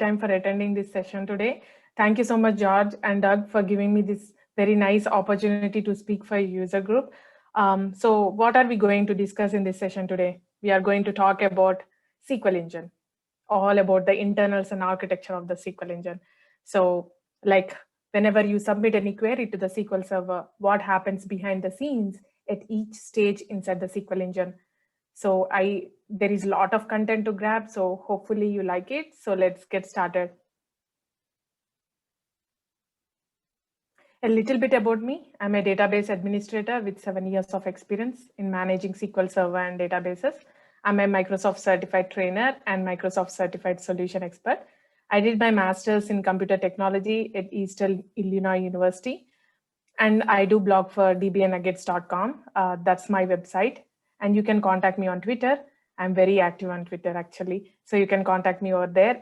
time for attending this session today. Thank you so much, George and Doug, for giving me this very nice opportunity to speak for user group. So what are we going to discuss in this session today? We are going to talk about SQL Engine, all about the internals and architecture of the SQL Engine. So like whenever you submit any query to the SQL Server, what happens behind the scenes at each stage inside the SQL Engine. So there is a lot of content to grab, so hopefully you like it. So let's get started. A little bit about me. I'm a database administrator with 7 years of experience in managing SQL Server and databases. I'm a Microsoft certified trainer and Microsoft certified solution expert. I did my master's in computer technology at Eastern Illinois University. And I do blog for dbnuggets.com. That's my website. And you can contact me on Twitter. I'm very active on Twitter, actually. So you can contact me over there.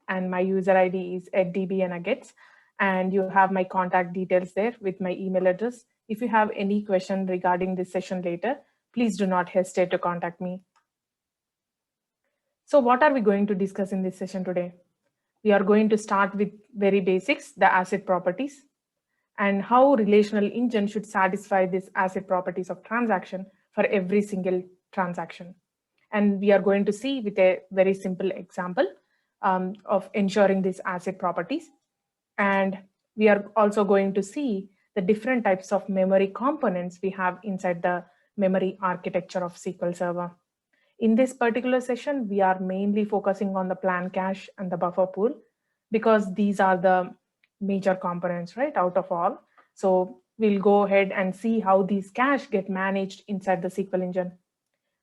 And my user ID is at dbnuggets. And you have my contact details there with my email address. If you have any question regarding this session later, please do not hesitate to contact me. So what are we going to discuss in this session today? We are going to start with very basics, the asset properties, and how relational engine should satisfy this asset properties of transaction for every single transaction. And we are going to see with a very simple example of ensuring these asset properties. And we are also going to see the different types of memory components we have inside the memory architecture of SQL Server. In this particular session, we are mainly focusing on the plan cache and the buffer pool because these are the major components, right, out of all. So we'll go ahead and see how these cache get managed inside the SQL Engine.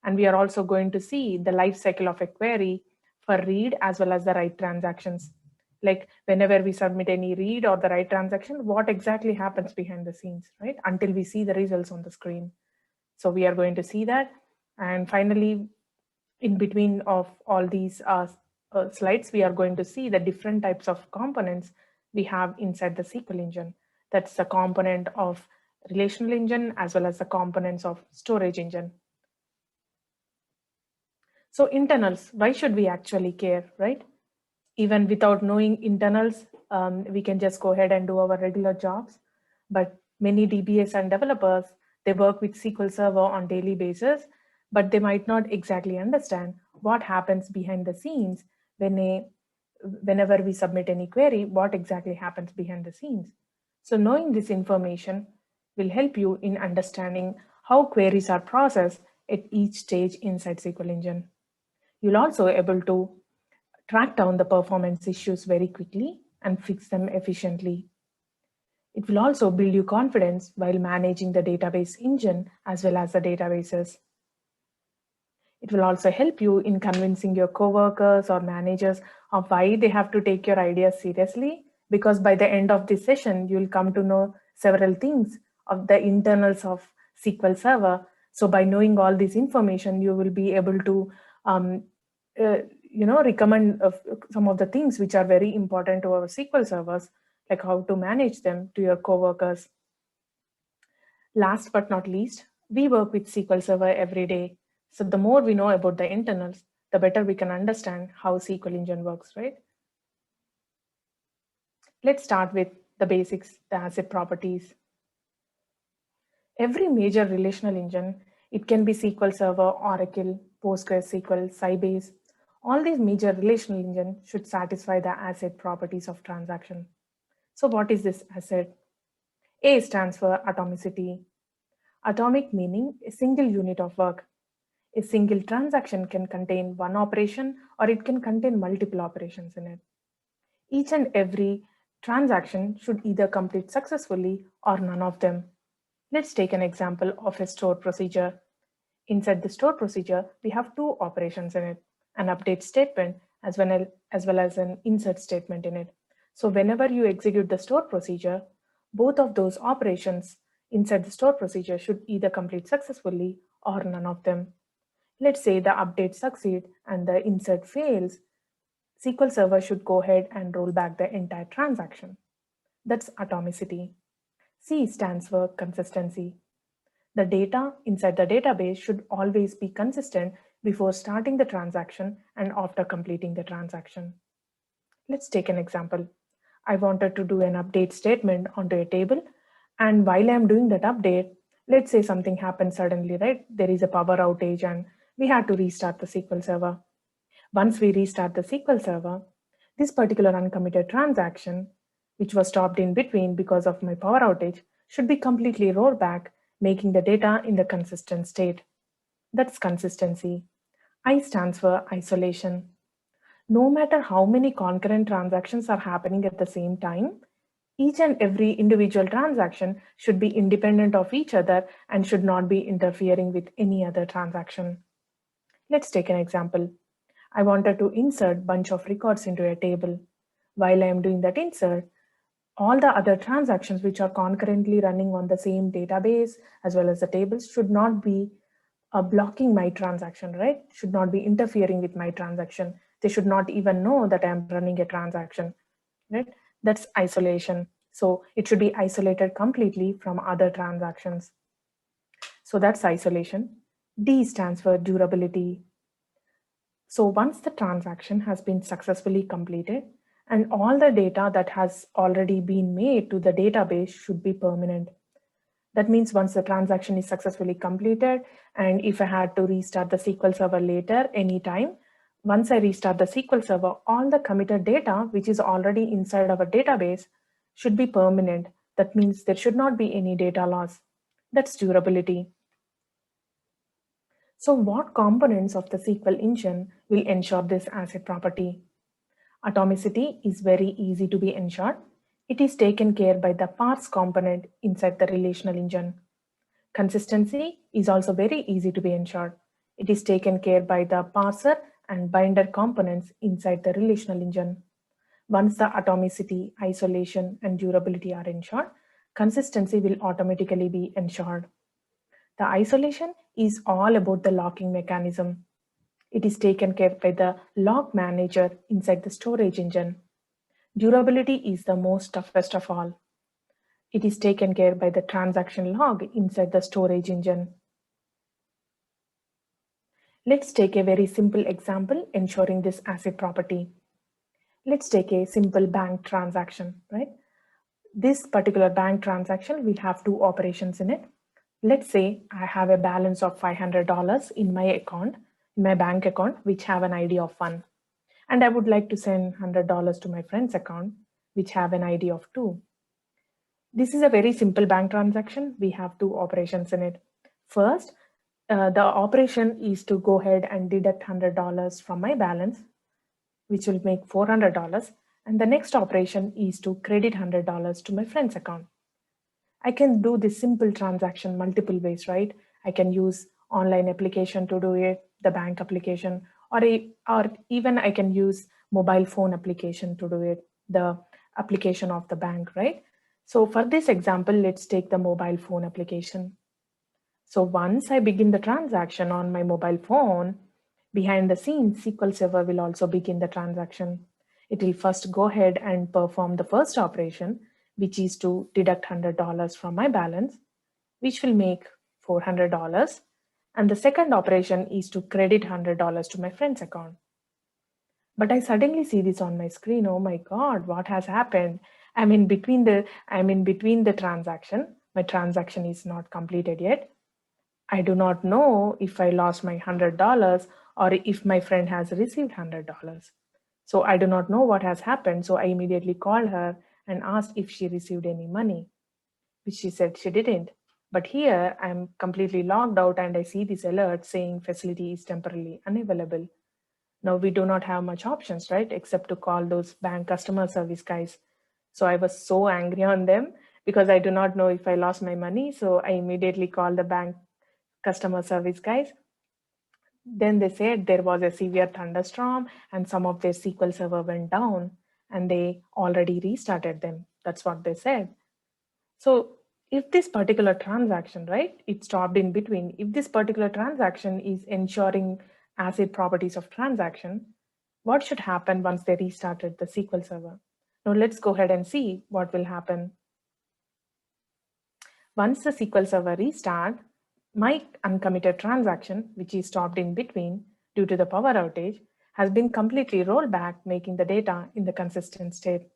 And we are also going to see the life cycle of a query for read as well as the write transactions. Like whenever we submit any read or the write transaction, what exactly happens behind the scenes, right, until we see the results on the screen. So we are going to see that. And finally, in between of all these slides, we are going to see the different types of components we have inside the SQL Engine. That's the component of relational engine as well as the components of storage engine. So internals, why should we actually care, right? Even without knowing internals, we can just go ahead and do our regular jobs. But many DBAs and developers, they work with SQL Server on daily basis, but they might not exactly understand what happens behind the scenes whenever we submit any query, what exactly happens behind the scenes. So knowing this information will help you in understanding how queries are processed at each stage inside SQL Engine. You'll also be able to track down the performance issues very quickly and fix them efficiently. It will also build you confidence while managing the database engine as well as the databases. It will also help you in convincing your coworkers or managers of why they have to take your ideas seriously, because by the end of this session, you'll come to know several things of the internals of SQL Server. So by knowing all this information, you will be able to recommend some of the things which are very important to our SQL servers, like how to manage them to your coworkers. Last but not least, we work with SQL Server every day. So the more we know about the internals, the better we can understand how SQL Engine works, right? Let's start with the basics, the asset properties. Every major relational engine, it can be SQL Server, Oracle, PostgreSQL, Sybase. All these major relational engines should satisfy the asset properties of transaction. So what is this asset? A stands for atomicity. Atomic meaning a single unit of work. A single transaction can contain one operation or it can contain multiple operations in it. Each and every transaction should either complete successfully or none of them. Let's take an example of a store procedure. Inside the store procedure, we have two operations in it, an update statement as well as an insert statement in it. So whenever you execute the store procedure, both of those operations inside the store procedure should either complete successfully or none of them. Let's say the update succeeds and the insert fails. SQL Server should go ahead and roll back the entire transaction. That's atomicity. C stands for consistency. The data inside the database should always be consistent before starting the transaction and after completing the transaction. Let's take an example. I wanted to do an update statement onto a table, and while I'm doing that update, let's say something happens suddenly, right? There is a power outage and we had to restart the SQL server. Once we restart the SQL server, this particular uncommitted transaction, which was stopped in between because of my power outage, should be completely rolled back, making the data in the consistent state. That's consistency. I stands for isolation. No matter how many concurrent transactions are happening at the same time, each and every individual transaction should be independent of each other and should not be interfering with any other transaction. Let's take an example. I wanted to insert bunch of records into a table. While I am doing that insert, all the other transactions which are concurrently running on the same database as well as the tables should not be blocking my transaction, right? Should not be interfering with my transaction. They should not even know that I'm running a transaction, right? That's isolation. So it should be isolated completely from other transactions. So that's isolation. D stands for durability. So once the transaction has been successfully completed and all the data that has already been made to the database should be permanent. That means once the transaction is successfully completed, and if I had to restart the SQL Server later anytime, once I restart the SQL Server, all the committed data, which is already inside our database, should be permanent. That means there should not be any data loss. That's durability. So what components of the SQL engine will ensure this ACID property? Atomicity is very easy to be ensured. It is taken care by the parse component inside the relational engine. Consistency is also very easy to be ensured. It is taken care by the parser and binder components inside the relational engine. Once the atomicity, isolation, and durability are ensured, consistency will automatically be ensured. The isolation is all about the locking mechanism. It is taken care by the log manager inside the storage engine. Durability is the most toughest of all. It is taken care by the transaction log inside the storage engine. Let's take a very simple example ensuring this ACID property. Let's take a simple bank transaction, right? This particular bank transaction will have two operations in it. Let's say I have a balance of $500 in my account, in my bank account, which have an ID of 1. And I would like to send $100 to my friend's account, which have an ID of 2. This is a very simple bank transaction. We have two operations in it. First, the operation is to go ahead and deduct $100 from my balance, which will make $400. And the next operation is to credit $100 to my friend's account. I can do this simple transaction multiple ways, right? I can use online application to do it, the bank application, or even I can use mobile phone application to do it, the application of the bank, right? So for this example, let's take the mobile phone application. So once I begin the transaction on my mobile phone, behind the scenes, SQL Server will also begin the transaction. It will first go ahead and perform the first operation, which is to deduct $100 from my balance, which will make $400. And the second operation is to credit $100 to my friend's account. But I suddenly see this on my screen. Oh my God, what has happened? I'm in between the transaction. My transaction is not completed yet. I do not know if I lost my $100 or if my friend has received $100. So I do not know what has happened. So I immediately called her and asked if she received any money, which she said she didn't. But here I'm completely logged out and I see this alert saying facility is temporarily unavailable. Now we do not have much options, right? Except to call those bank customer service guys. So I was so angry on them because I do not know if I lost my money. So I immediately called the bank customer service guys. Then they said there was a severe thunderstorm and some of their SQL server went down and they already restarted them. That's what they said. So if this particular transaction, right, it stopped in between, if this particular transaction is ensuring ACID properties of transaction, what should happen once they restarted the SQL server? Now let's go ahead and see what will happen. Once the SQL server restart, my uncommitted transaction, which is stopped in between due to the power outage, has been completely rolled back, making the data in the consistent state.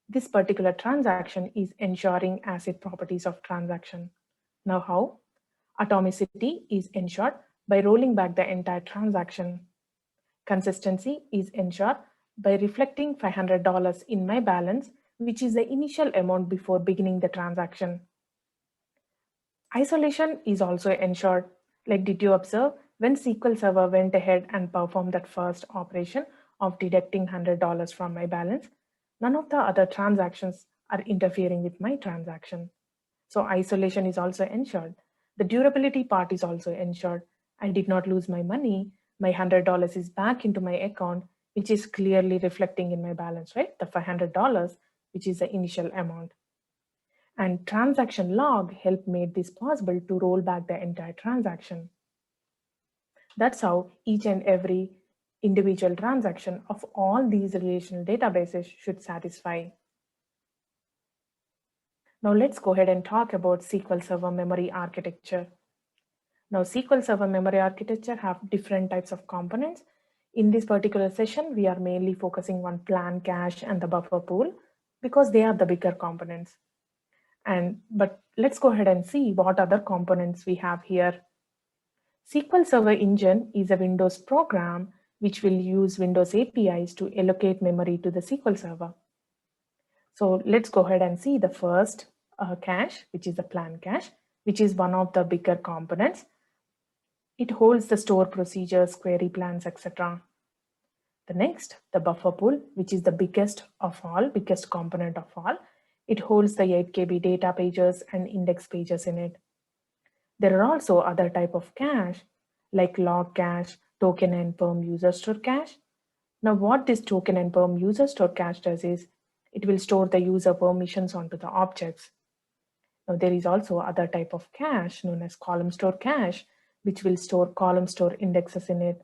This particular transaction is ensuring ACID properties of transaction. Now how? Atomicity is ensured by rolling back the entire transaction. Consistency is ensured by reflecting $500 in my balance, which is the initial amount before beginning the transaction. Isolation is also ensured. Like, did you observe when SQL Server went ahead and performed that first operation of deducting $100 from my balance? None of the other transactions are interfering with my transaction. So isolation is also ensured. The durability part is also ensured. I did not lose my money. My $100 is back into my account, which is clearly reflecting in my balance, right? The $500, which is the initial amount. And transaction log helped made this possible to roll back the entire transaction. That's how each and every individual transaction of all these relational databases should satisfy. Now let's go ahead and talk about SQL Server memory architecture. Now SQL Server memory architecture have different types of components. In this particular session, we are mainly focusing on plan cache and the buffer pool because they are the bigger components. But let's go ahead and see what other components we have here. SQL Server Engine is a Windows program which will use Windows APIs to allocate memory to the SQL Server. So let's go ahead and see the first cache, which is the plan cache, which is one of the bigger components. It holds the store procedures, query plans, etc. The next, the buffer pool, which is the biggest component of all. It holds the 8 KB data pages and index pages in it. There are also other type of cache like log cache, token and perm user store cache. Now what this token and perm user store cache does is it will store the user permissions onto the objects. Now there is also other type of cache known as column store cache, which will store column store indexes in it.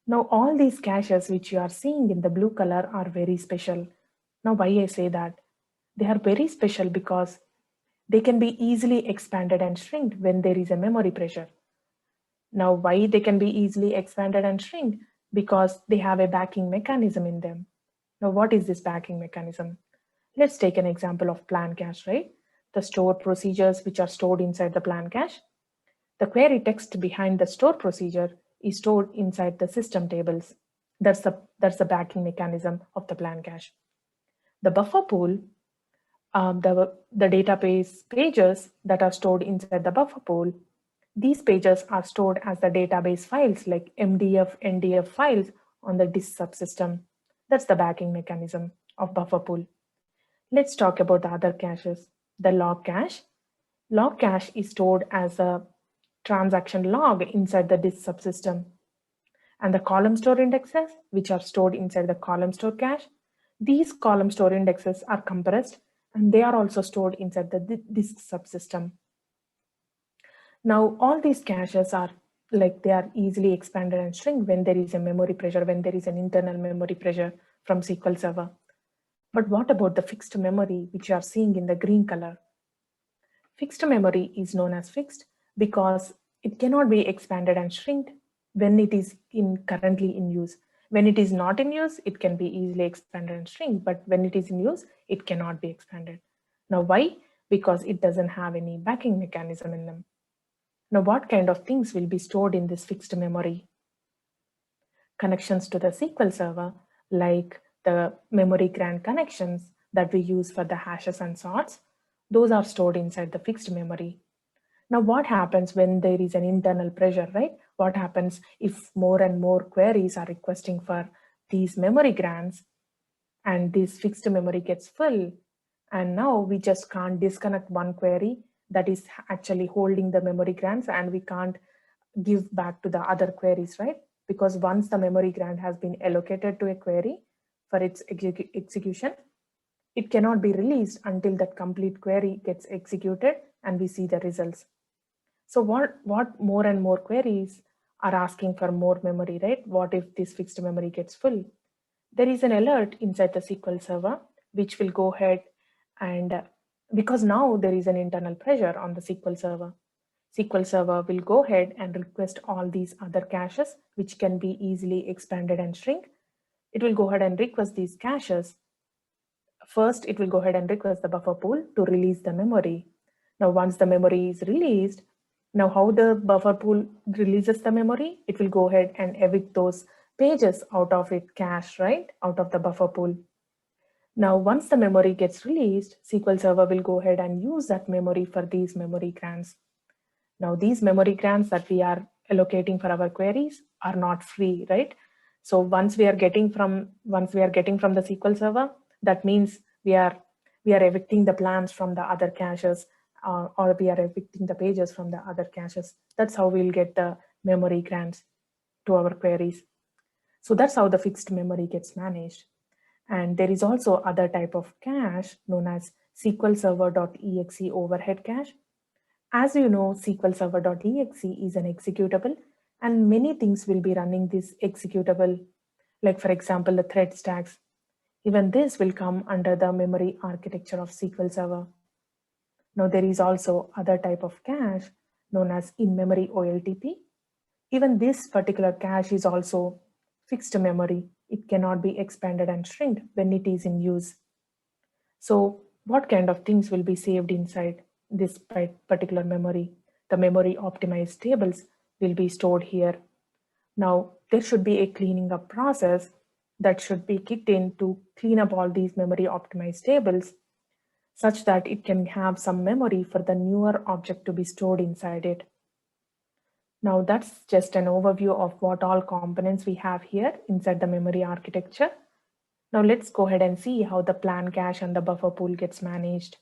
Now all these caches which you are seeing in the blue color are very special. Now why I say that? They are very special because they can be easily expanded and shrinked when there is a memory pressure. Now why they can be easily expanded and shrinked? Because they have a backing mechanism in them. Now what is this backing mechanism? Let's take an example of plan cache, right? The store procedures which are stored inside the plan cache. The query text behind the store procedure is stored inside the system tables. That's the backing mechanism of the plan cache. The buffer pool, the database pages that are stored inside the buffer pool, these pages are stored as the database files like MDF, NDF files on the disk subsystem. That's the backing mechanism of buffer pool. Let's talk about the other caches. The log cache. Log cache is stored as a transaction log inside the disk subsystem. And the column store indexes, which are stored inside the column store cache, these column store indexes are compressed and they are also stored inside the disk subsystem. Now, all these caches are like they are easily expanded and shrink when there is a memory pressure, when there is an internal memory pressure from SQL Server. But what about the fixed memory, which you are seeing in the green color? Fixed memory is known as fixed because it cannot be expanded and shrinked when it is currently in use. When it is not in use, it can be easily expanded and shrink, but when it is in use, it cannot be expanded. Now why? Because it doesn't have any backing mechanism in them. Now what kind of things will be stored in this fixed memory? Connections to the SQL Server, like the memory grant connections that we use for the hashes and sorts, those are stored inside the fixed memory. Now what happens when there is an internal pressure, right? What happens if more and more queries are requesting for these memory grants and this fixed memory gets full, and now we just can't disconnect one query that is actually holding the memory grants and we can't give back to the other queries, right? Because once the memory grant has been allocated to a query for its execution, it cannot be released until that complete query gets executed and we see the results. So what more and more queries are asking for more memory, right? What if this fixed memory gets full? There is an alert inside the SQL Server, which will go ahead and because now there is an internal pressure on the SQL Server. SQL Server will go ahead and request all these other caches, which can be easily expanded and shrink. It will go ahead and request these caches. First, it will go ahead and request the buffer pool to release the memory. Now, once the memory is released, now how the buffer pool releases the memory, it will go ahead and evict those pages out of its cache, right? Out of the buffer pool. Now, once the memory gets released, SQL Server will go ahead and use that memory for these memory grants. Now, these memory grants that we are allocating for our queries are not free, right? So once we are getting from the SQL Server, that means we are evicting the plans from the other caches, or we are evicting the pages from the other caches. That's how we'll get the memory grants to our queries. So that's how the fixed memory gets managed. And there is also other type of cache known as SQL Server.exe overhead cache. As you know, SQL Server.exe is an executable, and many things will be running this executable, like for example, the thread stacks. Even this will come under the memory architecture of SQL Server. Now there is also other type of cache known as in-memory OLTP. Even this particular cache is also fixed memory. It cannot be expanded and shrinked when it is in use. So what kind of things will be saved inside this particular memory? The memory optimized tables will be stored here. Now there should be a cleaning up process that should be kicked in to clean up all these memory optimized tables such that it can have some memory for the newer object to be stored inside it. Now that's just an overview of what all components we have here inside the memory architecture. Now let's go ahead and see how the plan cache and the buffer pool gets managed.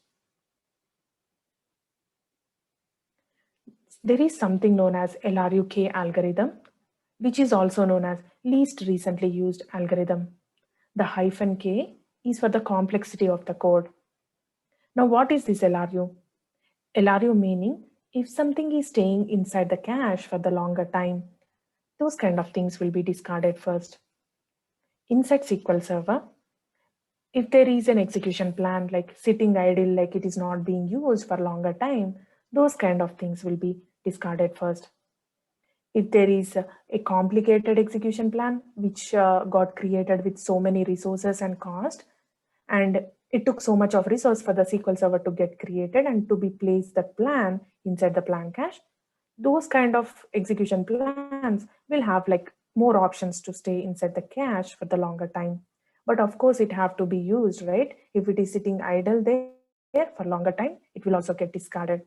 There is something known as LRUK algorithm, which is also known as least recently used algorithm. The -K is for the complexity of the code. Now what is this LRU? LRU meaning if something is staying inside the cache for the longer time, those kind of things will be discarded first. Inside SQL Server, if there is an execution plan like sitting idle, like it is not being used for longer time, those kind of things will be discarded first. If there is a complicated execution plan which got created with so many resources and cost, and it took so much of resource for the SQL Server to get created and to be placed the plan inside the plan cache, those kind of execution plans will have like more options to stay inside the cache for the longer time. But of course it have to be used, right? If it is sitting idle there for longer time, it will also get discarded.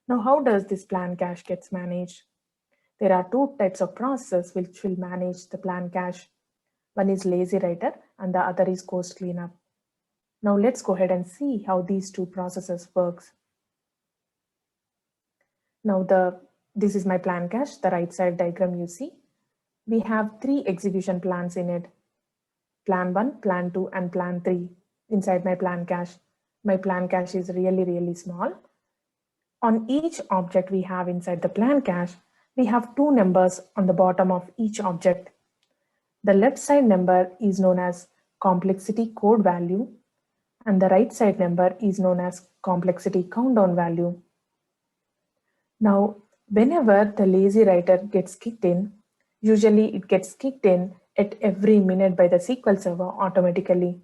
Now, how does this plan cache gets managed? There are two types of processes which will manage the plan cache. One is lazy writer and the other is coast cleanup. Now let's go ahead and see how these two processes works. Now this is my plan cache, the right side diagram you see. We have 3 execution plans in it. Plan 1, plan 2, and plan 3 inside my plan cache. My plan cache is really small. On each object we have inside the plan cache, we have 2 numbers on the bottom of each object. The left side number is known as complexity code value, and the right side number is known as complexity countdown value. Now, whenever the lazy writer gets kicked in, usually it gets kicked in at every minute by the SQL Server automatically.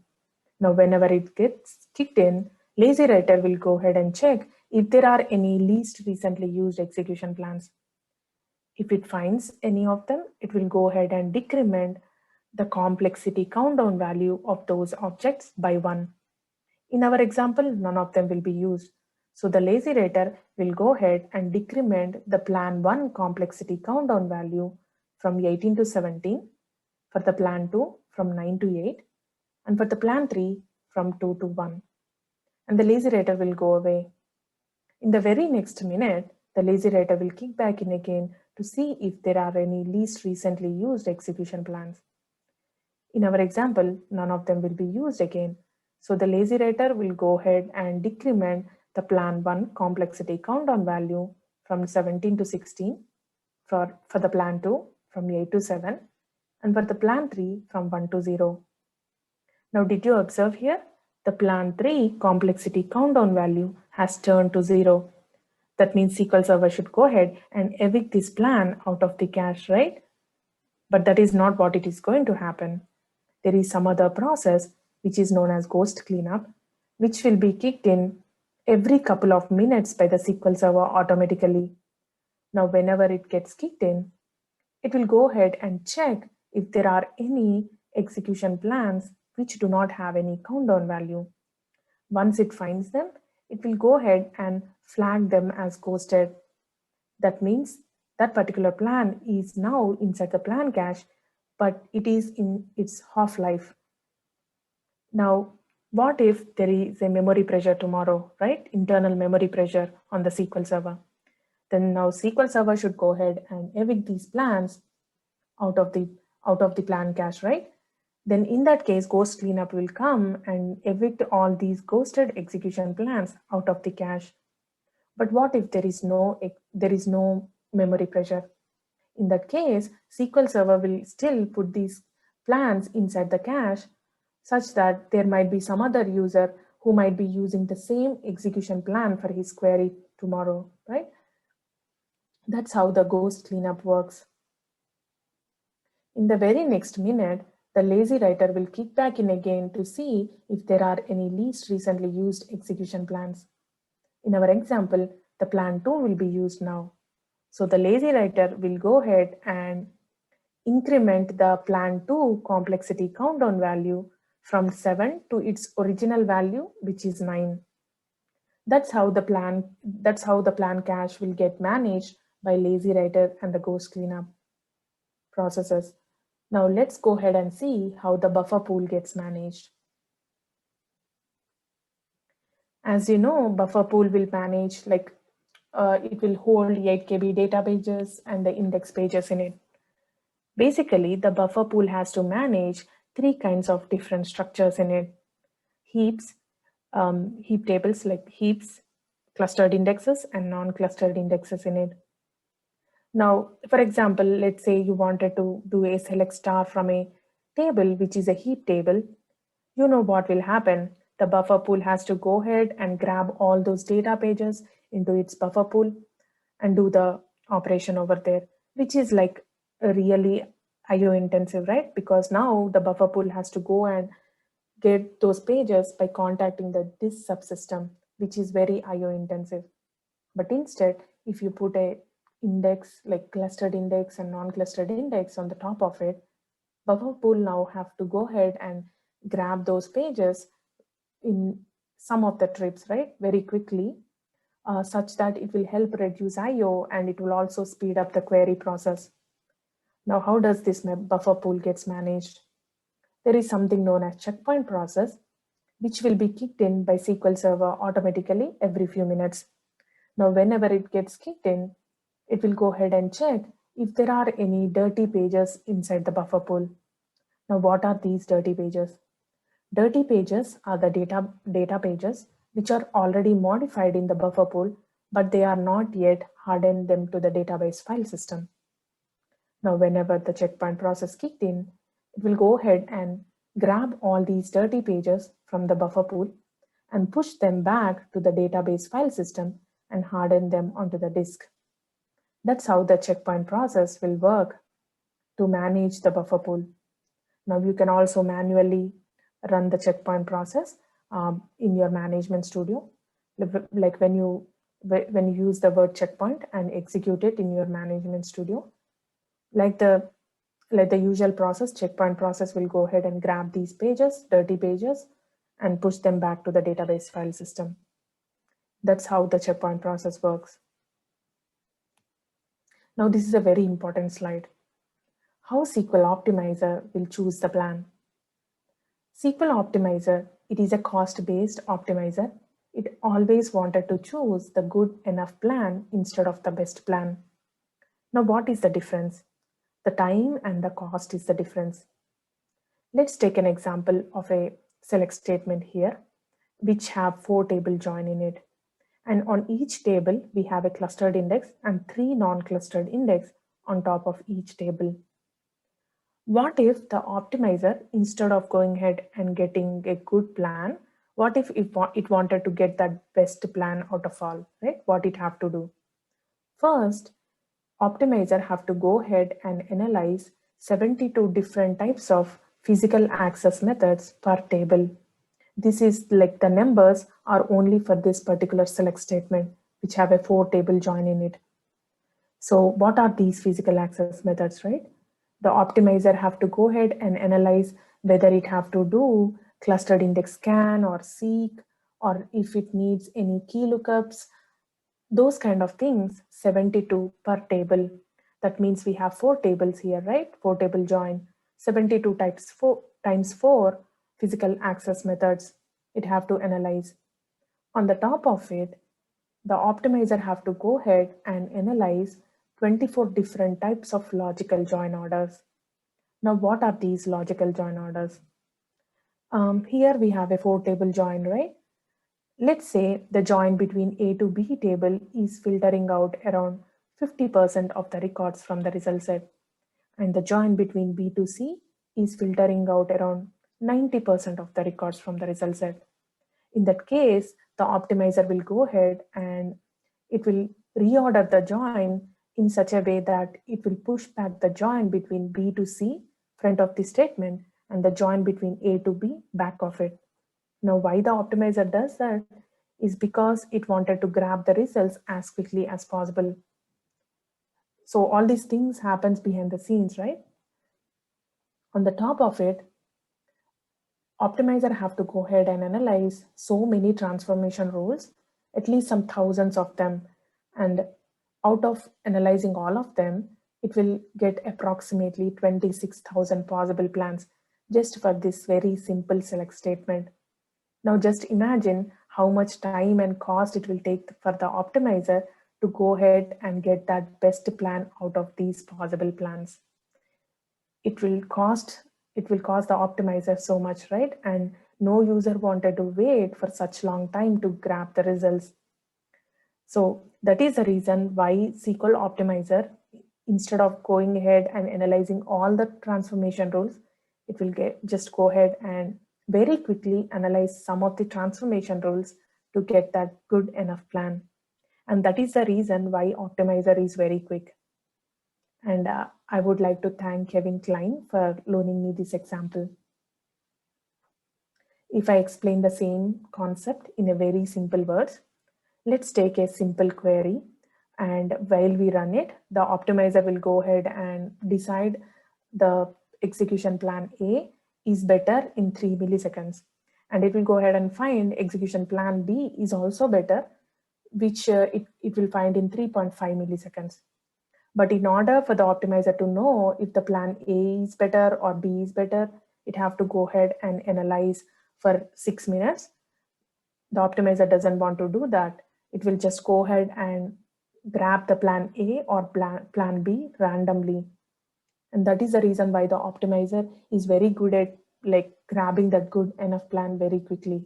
Now, whenever it gets kicked in, lazy writer will go ahead and check if there are any least recently used execution plans. If it finds any of them, it will go ahead and decrement the complexity countdown value of those objects by 1. In our example, none of them will be used. So the lazy writer will go ahead and decrement the plan 1 complexity countdown value from 18 to 17, for the plan 2 from 9 to 8, and for the plan 3 from 2 to 1. And the lazy writer will go away. In the very next minute, the lazy writer will kick back in again to see if there are any least recently used execution plans. In our example, none of them will be used again. So the lazy writer will go ahead and decrement the plan 1 complexity countdown value from 17 to 16, for the plan 2 from 8 to 7, and for the plan 3 from 1 to 0. Now did you observe here? The plan 3 complexity countdown value has turned to 0. That means SQL Server should go ahead and evict this plan out of the cache, right? But that is not what it is going to happen. There is some other process which is known as ghost cleanup, which will be kicked in every couple of minutes by the SQL Server automatically. Now, whenever it gets kicked in, it will go ahead and check if there are any execution plans which do not have any countdown value. Once it finds them, it will go ahead and flag them as ghosted. That means that particular plan is now inside the plan cache, but it is in its half-life. Now, what if there is a memory pressure tomorrow, right? Internal memory pressure on the SQL Server. Then now SQL Server should go ahead and evict these plans out of the plan cache, right? Then in that case, ghost cleanup will come and evict all these ghosted execution plans out of the cache. But what if there is no memory pressure? In that case, SQL Server will still put these plans inside the cache such that there might be some other user who might be using the same execution plan for his query tomorrow, right? That's how the ghost cleanup works. In the very next minute, the lazy writer will kick back in again to see if there are any least recently used execution plans. In our example, the plan 2 will be used now. So the lazy writer will go ahead and increment the plan 2 complexity countdown value from 7 to its original value, which is 9. That's how the plan cache will get managed by lazy writer and the ghost cleanup processes. Now let's go ahead and see how the buffer pool gets managed. As you know, buffer pool will manage it will hold 8 KB data pages and the index pages in it. Basically, the buffer pool has to manage 3 kinds of different structures in it. Heaps, heap tables like heaps, clustered indexes, and non-clustered indexes in it. Now, for example, let's say you wanted to do a select star from a table, which is a heap table. You know what will happen. The buffer pool has to go ahead and grab all those data pages into its buffer pool and do the operation over there, which is like a really IO intensive, right? Because now the buffer pool has to go and get those pages by contacting the disk subsystem, which is very IO intensive. But instead, if you put a index like clustered index and non-clustered index on the top of it, buffer pool now have to go ahead and grab those pages in some of the trips, right, very quickly, such that it will help reduce IO and it will also speed up the query process. Now, how does this buffer pool gets managed? There is something known as checkpoint process, which will be kicked in by SQL Server automatically every few minutes. Now, whenever it gets kicked in, it will go ahead and check if there are any dirty pages inside the buffer pool. Now, what are these dirty pages? Dirty pages are the data pages which are already modified in the buffer pool, but they are not yet hardened them to the database file system. Now, whenever the checkpoint process kicked in, it will go ahead and grab all these dirty pages from the buffer pool and push them back to the database file system and harden them onto the disk. That's how the checkpoint process will work to manage the buffer pool. Now you can also manually run the checkpoint process in your management studio. Like when you use the word checkpoint and execute it in your management studio, like the usual process, checkpoint process will go ahead and grab these pages, dirty pages, and push them back to the database file system. That's how the checkpoint process works. Now this is a very important slide. How SQL Optimizer will choose the plan. SQL Optimizer, it is a cost-based optimizer. It always wanted to choose the good enough plan instead of the best plan. Now what is the difference? The time and the cost is the difference. Let's take an example of a select statement here, which have 4 table join in it. And on each table, we have a clustered index and 3 non-clustered index on top of each table. What if the optimizer, instead of going ahead and getting a good plan, What if it wanted to get that best plan out of all, right? What it have to do? First, optimizer have to go ahead and analyze 72 different types of physical access methods per table. This is like the numbers are only for this particular select statement, which have a 4-table join in it. So what are these physical access methods, right? The optimizer have to go ahead and analyze whether it have to do clustered index scan or seek, or if it needs any key lookups, those kind of things. 72 per table. That means we have 4 tables here, right? 4-table join. 72 times 4 physical access methods it have to analyze. On the top of it, the optimizer have to go ahead and analyze 24 different types of logical join orders. Now, what are these logical join orders? Here we have a 4-table join, right? Let's say the join between A to B table is filtering out around 50% of the records from the result set, and the join between B to C is filtering out around 90% of the records from the result set. In that case, the optimizer will go ahead and it will reorder the join in such a way that it will push back the join between B to C front of the statement and the join between A to B back of it. Now, why the optimizer does that is because it wanted to grab the results as quickly as possible. So all these things happens behind the scenes, right? On the top of it, optimizer have to go ahead and analyze so many transformation rules, at least some thousands of them. And out of analyzing all of them, it will get approximately 26,000 possible plans just for this very simple select statement. Now just imagine how much time and cost it will take for the optimizer to go ahead and get that best plan out of these possible plans. It will cost the optimizer so much, right? And no user wanted to wait for such long time to grab the results. So that is the reason why SQL optimizer, instead of going ahead and analyzing all the transformation rules, it will just go ahead and very quickly analyze some of the transformation rules to get that good enough plan. And that is the reason why optimizer is very quick. And I would like to thank Kevin Klein for loaning me this example. If I explain the same concept in a very simple words, let's take a simple query, and while we run it, the optimizer will go ahead and decide the execution plan A is better in 3 milliseconds. And it will go ahead and find execution plan B is also better, which it will find in 3.5 milliseconds. But in order for the optimizer to know if the plan A is better or B is better, it have to go ahead and analyze for 6 minutes. The optimizer doesn't want to do that. It will just go ahead and grab the plan A or plan B randomly. And that is the reason why the optimizer is very good at like grabbing that good enough plan very quickly.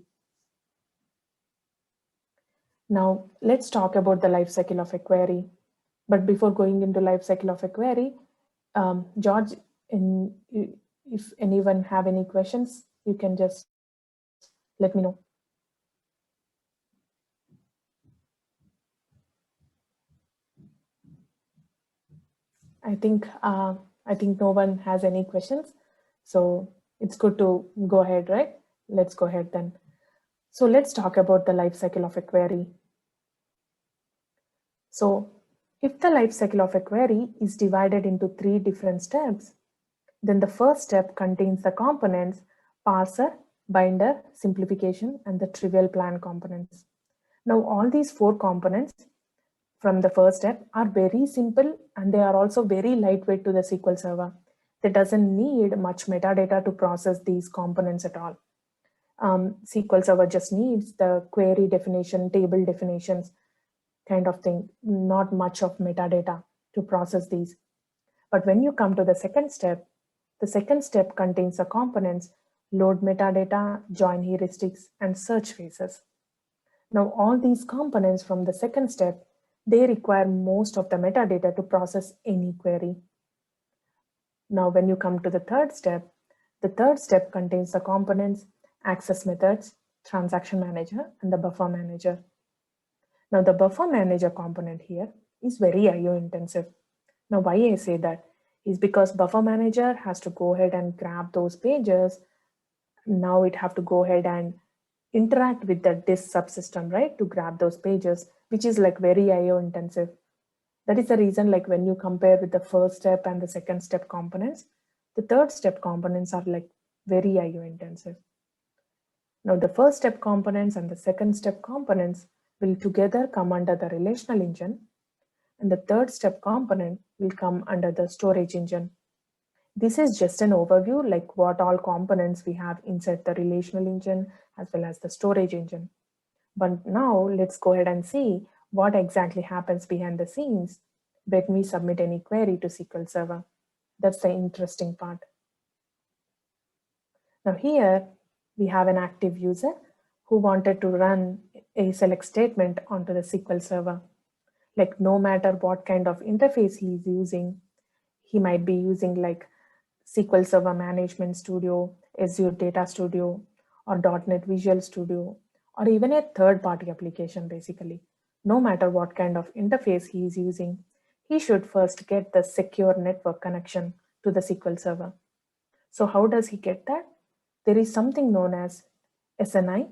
Now let's talk about the life cycle of a query. But before going into life cycle of a query, George, if anyone have any questions, you can just let me know. I think no one has any questions, so it's good to go ahead, right? Let's go ahead then. So let's talk about the life cycle of a query. So if the life cycle of a query is divided into 3 different steps, then the first step contains the components parser, binder, simplification, and the trivial plan components. Now all these 4 components from the first step are very simple, and they are also very lightweight to the SQL Server. It doesn't need much metadata to process these components at all. SQL Server just needs the query definition, table definitions kind of thing, not much of metadata to process these. But when you come to the second step contains the components load metadata, join heuristics, and search phases. Now all these components from the second step, they require most of the metadata to process any query. Now when you come to the third step contains the components access methods, transaction manager and the buffer manager. Now the buffer manager component here is very IO intensive. Now why I say that is because buffer manager has to go ahead and grab those pages. Now it have to go ahead and interact with the disk subsystem, right, to grab those pages, which is like very IO intensive. That is the reason, like when you compare with the first step and the second step components, the third step components are like very IO intensive. Now the first step components and the second step components will together come under the relational engine, and the third step component will come under the storage engine. This is just an overview, like what all components we have inside the relational engine as well as the storage engine. But now let's go ahead and see what exactly happens behind the scenes when we submit any query to SQL Server. That's the interesting part. Now here we have an active user who wanted to run a select statement onto the SQL Server. Like no matter what kind of interface he is using, he might be using like SQL Server Management Studio, Azure Data Studio, or .NET Visual Studio, or even a third-party application basically. No matter what kind of interface he is using, he should first get the secure network connection to the SQL Server. So how does he get that? There is something known as SNI,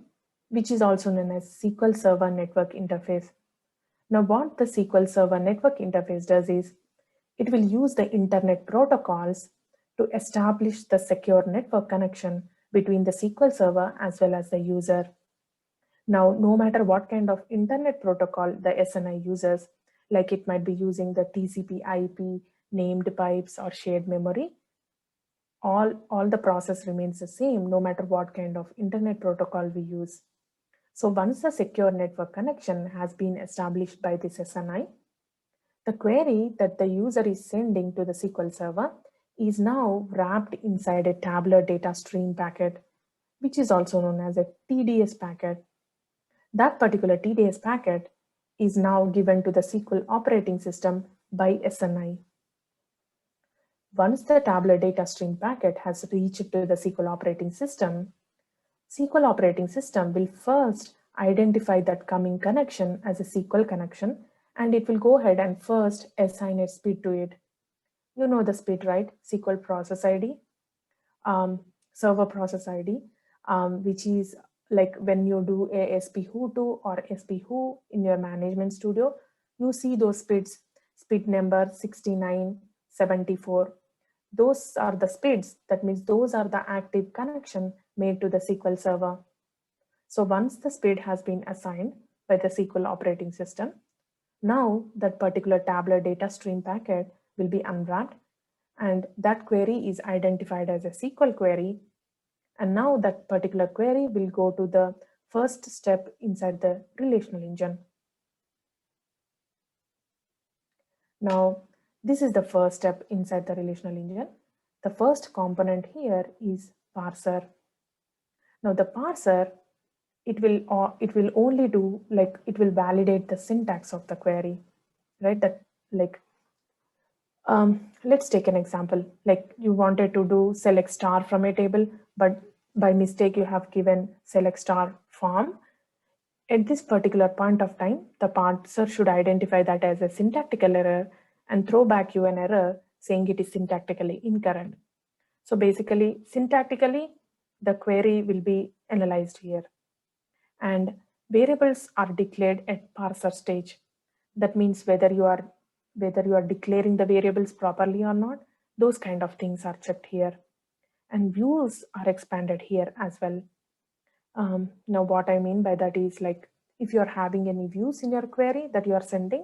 which is also known as SQL Server Network Interface. Now what the SQL Server Network Interface does is, it will use the internet protocols to establish the secure network connection between the SQL Server as well as the user. Now, no matter what kind of internet protocol the SNI uses, like it might be using the TCP/IP, named pipes, or shared memory, all the process remains the same no matter what kind of internet protocol we use. So once the secure network connection has been established by this SNI, the query that the user is sending to the SQL Server is now wrapped inside a tabular data stream packet, which is also known as a TDS packet. That particular TDS packet is now given to the SQL operating system by SNI. Once the tabular data stream packet has reached to the SQL operating system will first identify that coming connection as a SQL connection, and it will go ahead and first assign a SPID to it. You know the SPID, right? SQL process ID, server process ID, which is like when you do a SP-who2 or SP-who in your management studio, you see those SPIDs, SPID number 6974. Those are the SPIDs. That means those are the active connection made to the SQL Server. So once the SPID has been assigned by the SQL operating system, now that particular tabular data stream packet will be unwrapped, and that query is identified as a SQL query. And now that particular query will go to the first step inside the relational engine. Now, this is the first step inside the relational engine. The first component here is parser. Now the parser, it will only do, like, it will validate the syntax of the query, right? That like, let's take an example. Like you wanted to do select star from a table, but by mistake you have given select star form. At this particular point of time, the parser should identify that as a syntactical error and throw back you an error saying it is syntactically incorrect. So basically, syntactically, the query will be analyzed here. And variables are declared at parser stage. That means whether you are declaring the variables properly or not, those kind of things are checked here. And views are expanded here as well. Now what I mean by that is, like, if you're having any views in your query that you are sending,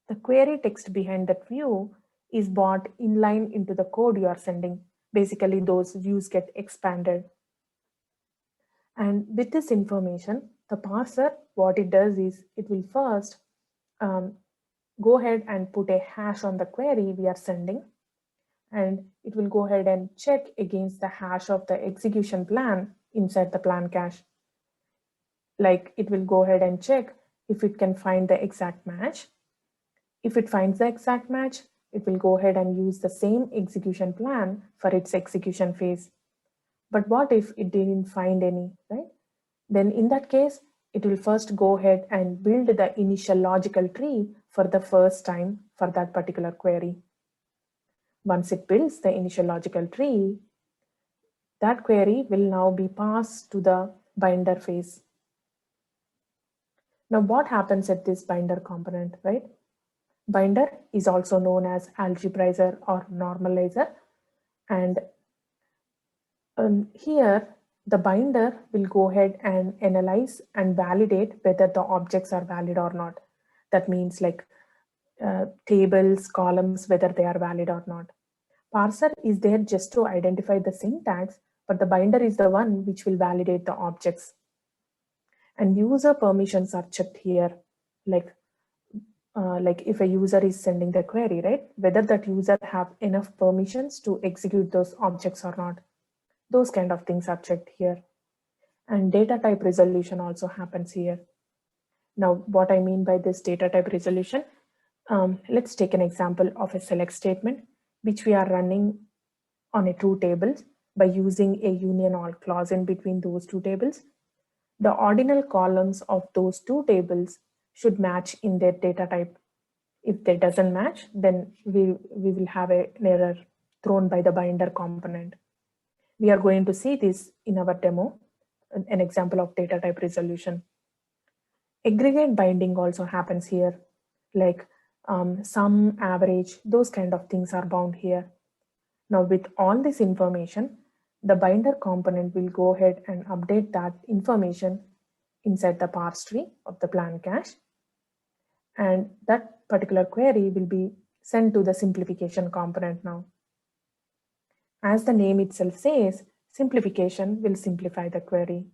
the query text behind that view is brought inline into the code you are sending. Basically, those views get expanded. And with this information, the parser, what it does is it will first go ahead and put a hash on the query we are sending, and it will go ahead and check against the hash of the execution plan inside the plan cache. Like it will go ahead and check if it can find the exact match. If it finds the exact match, it will go ahead and use the same execution plan for its execution phase. But what if it didn't find any, right? Then in that case, it will first go ahead and build the initial logical tree for the first time for that particular query. Once it builds the initial logical tree, that query will now be passed to the binder phase. Now what happens at this binder component, right? Binder is also known as algebraizer or normalizer. And here the binder will go ahead and analyze and validate whether the objects are valid or not. That means like tables, columns, whether they are valid or not. Parser is there just to identify the syntax, but the binder is the one which will validate the objects. And user permissions are checked here, like if a user is sending the query, right? Whether that user have enough permissions to execute those objects or not. Those kind of things are checked here. And data type resolution also happens here. Now, what I mean by this data type resolution, let's take an example of a select statement, which we are running on a two tables by using a union all clause in between those two tables. The ordinal columns of those two tables should match in their data type. If they doesn't match, then we will have an error thrown by the binder component. We are going to see this in our demo, an example of data type resolution. Aggregate binding also happens here, like sum, average, those kind of things are bound here. Now with all this information, the binder component will go ahead and update that information inside the parse tree of the plan cache. And that particular query will be sent to the simplification component now. As the name itself says, simplification will simplify the query.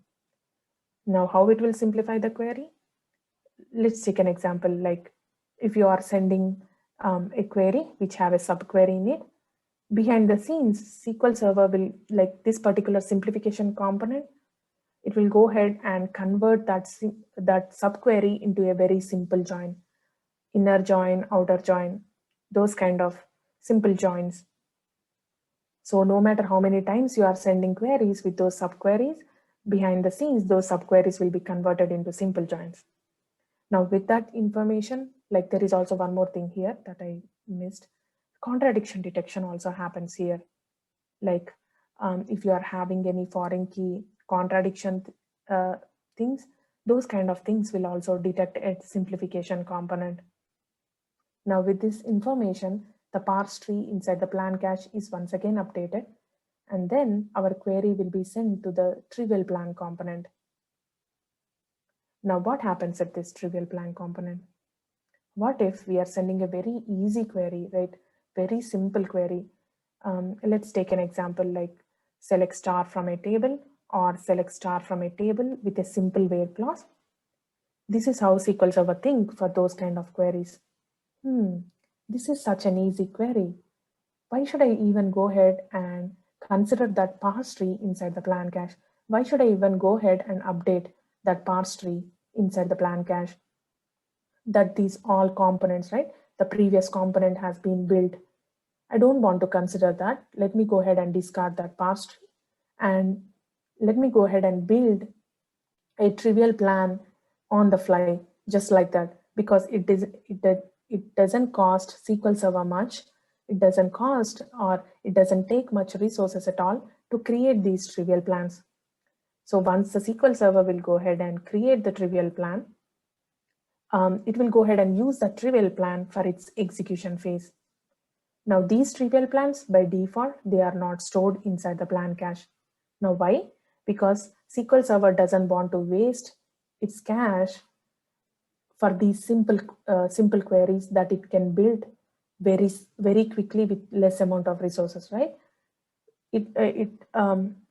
Now, how it will simplify the query? Let's take an example, like if you are sending a query which have a subquery in it, behind the scenes, SQL Server will, like this particular simplification component, it will go ahead and convert that subquery into a very simple join, inner join, outer join, those kind of simple joins. So no matter how many times you are sending queries with those subqueries, behind the scenes, those subqueries will be converted into simple joins. Now with that information, like there is also one more thing here that I missed. Contradiction detection also happens here. Like if you are having any foreign key contradiction things, those kind of things will also detect a simplification component. Now with this information, the parse tree inside the plan cache is once again updated, and then our query will be sent to the trivial plan component. Now what happens at this trivial plan component? What if we are sending a very easy query, right? Very simple query. Let's take an example like select star from a table or select star from a table with a simple where clause. This is how SQL Server think for those kind of queries. This is such an easy query. Why should I even go ahead and consider that parse tree inside the plan cache? Why should I even go ahead and update that parse tree inside the plan cache? That these all components, right? The previous component has been built. I don't want to consider that. Let me go ahead and discard that parse tree and let me go ahead and build a trivial plan on the fly, just like that, because it doesn't cost SQL Server much. It doesn't cost or it doesn't take much resources at all to create these trivial plans. So once the SQL Server will go ahead and create the trivial plan, it will go ahead and use the trivial plan for its execution phase. Now these trivial plans by default, they are not stored inside the plan cache. Now why? Because SQL Server doesn't want to waste its cache for these simple queries that it can build very quickly with less amount of resources, right? It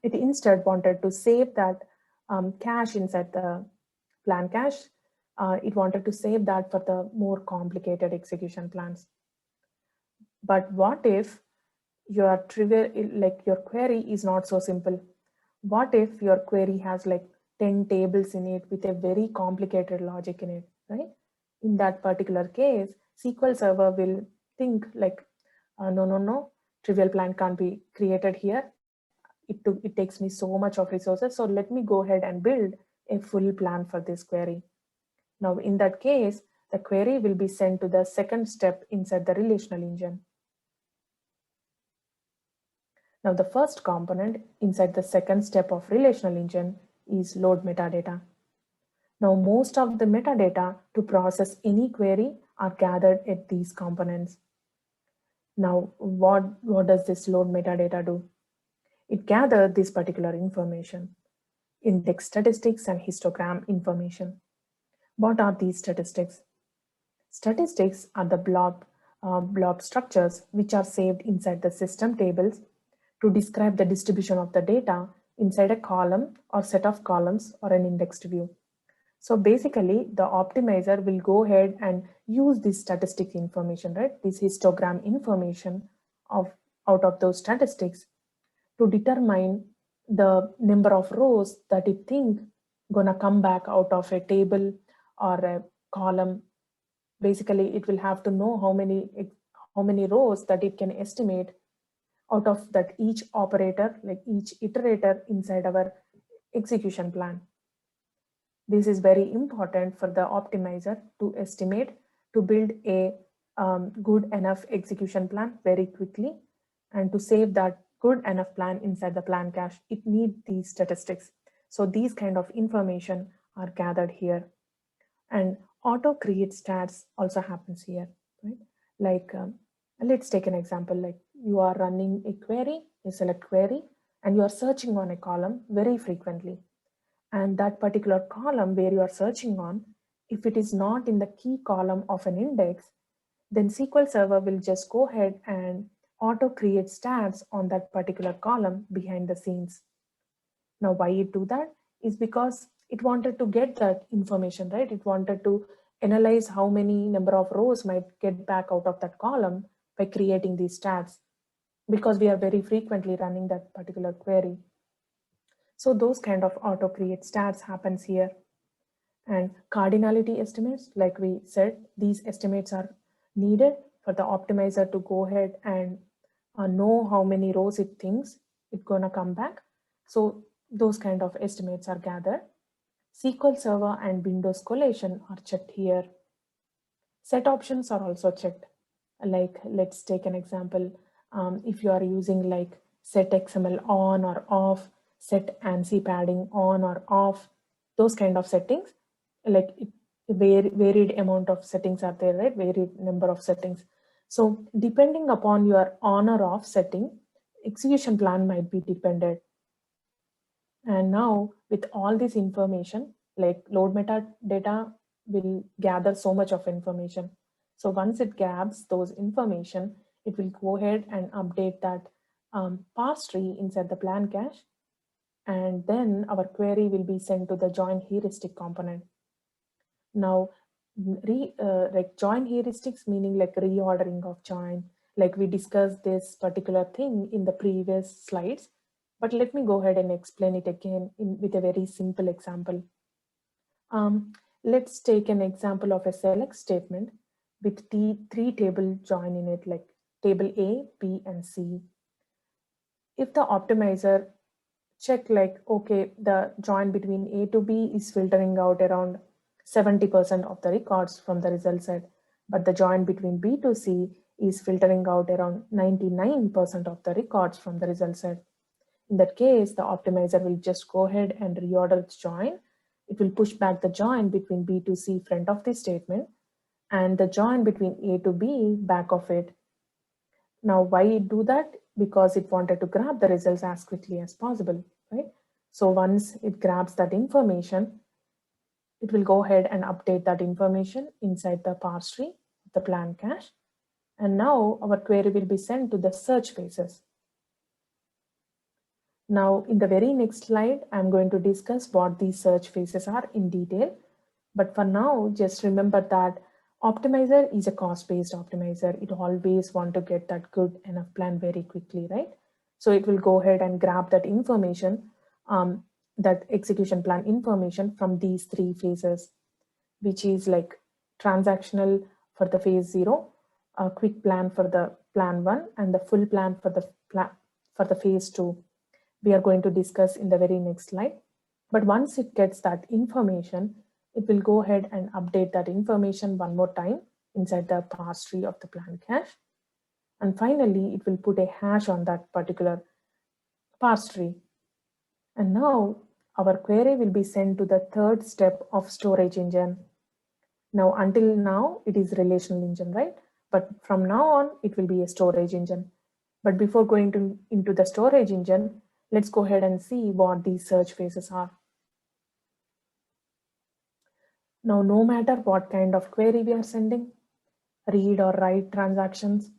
instead wanted to save that cache inside the plan cache. It wanted to save that for the more complicated execution plans. But what if your trivial, like your query is not so simple? What if your query has like 10 tables in it with a very complicated logic in it, right? In that particular case, SQL Server will think like, no, trivial plan can't be created here. It takes me so much of resources. So let me go ahead and build a full plan for this query. Now, in that case, the query will be sent to the second step inside the relational engine. Now, the first component inside the second step of relational engine is load metadata. Now, most of the metadata to process any query are gathered at these components. Now, what does this load metadata do? It gathers this particular information: index statistics and histogram information. What are these statistics? Statistics are the blob structures which are saved inside the system tables to describe the distribution of the data inside a column or set of columns or an indexed view. So basically, the optimizer will go ahead and use this statistic information, right? This histogram information out of those statistics to determine the number of rows that it think gonna come back out of a table or a column. Basically, it will have to know how many rows that it can estimate out of that each operator, like each iterator inside our execution plan. This is very important for the optimizer to estimate, to build a good enough execution plan very quickly, and to save that good enough plan inside the plan cache. It needs these statistics. So these kind of information are gathered here. And auto create stats also happens here, right? Like let's take an example, like you are running a query, a select query, and you are searching on a column very frequently. And that particular column where you are searching on, if it is not in the key column of an index, then SQL Server will just go ahead and auto create stats on that particular column behind the scenes. Now, why it do that is because it wanted to get that information, right? It wanted to analyze how many number of rows might get back out of that column by creating these stats, because we are very frequently running that particular query. So those kind of auto create stats happens here. And cardinality estimates, like we said, these estimates are needed for the optimizer to go ahead and know how many rows it thinks it's gonna come back. So those kind of estimates are gathered. SQL Server and Windows collation are checked here. Set options are also checked. Like let's take an example. If you are using like set XML on or off, set ANSI padding on or off, those kind of settings, like varied amount of settings are there, right? Varied number of settings. So depending upon your on or off setting, execution plan might be dependent. And now with all this information, like load metadata will gather so much of information. So once it grabs those information, it will go ahead and update that parse tree inside the plan cache. And then our query will be sent to the join heuristic component. Now, like join heuristics meaning like reordering of join. Like we discussed this particular thing in the previous slides, but let me go ahead and explain it again with a very simple example. Let's take an example of a select statement with three table join in it, like table A, B, and C. If the optimizer check like, okay, the join between A to B is filtering out around 70% of the records from the result set, but the join between B to C is filtering out around 99% of the records from the result set. In that case, the optimizer will just go ahead and reorder its join. It will push back the join between B to C front of the statement and the join between A to B back of it. Now, why it do that? Because it wanted to grab the results as quickly as possible, right? So once it grabs that information, it will go ahead and update that information inside the parse tree, the plan cache. And now our query will be sent to the search phases. Now, in the very next slide, I'm going to discuss what these search phases are in detail. But for now, just remember that optimizer is a cost-based optimizer. It always want to get that good enough plan very quickly, right? So it will go ahead and grab that information, that execution plan information from these three phases, which is like transactional for the phase 0, a quick plan for the plan 1, and the full plan for the phase 2. We are going to discuss in the very next slide. But once it gets that information, it will go ahead and update that information one more time inside the parse tree of the plan cache. And finally, it will put a hash on that particular parse tree. And now our query will be sent to the third step of storage engine. Now, until now, it is relational engine, right? But from now on, it will be a storage engine. But before going into the storage engine, let's go ahead and see what these search phases are. Now, no matter what kind of query we are sending, read or write transactions,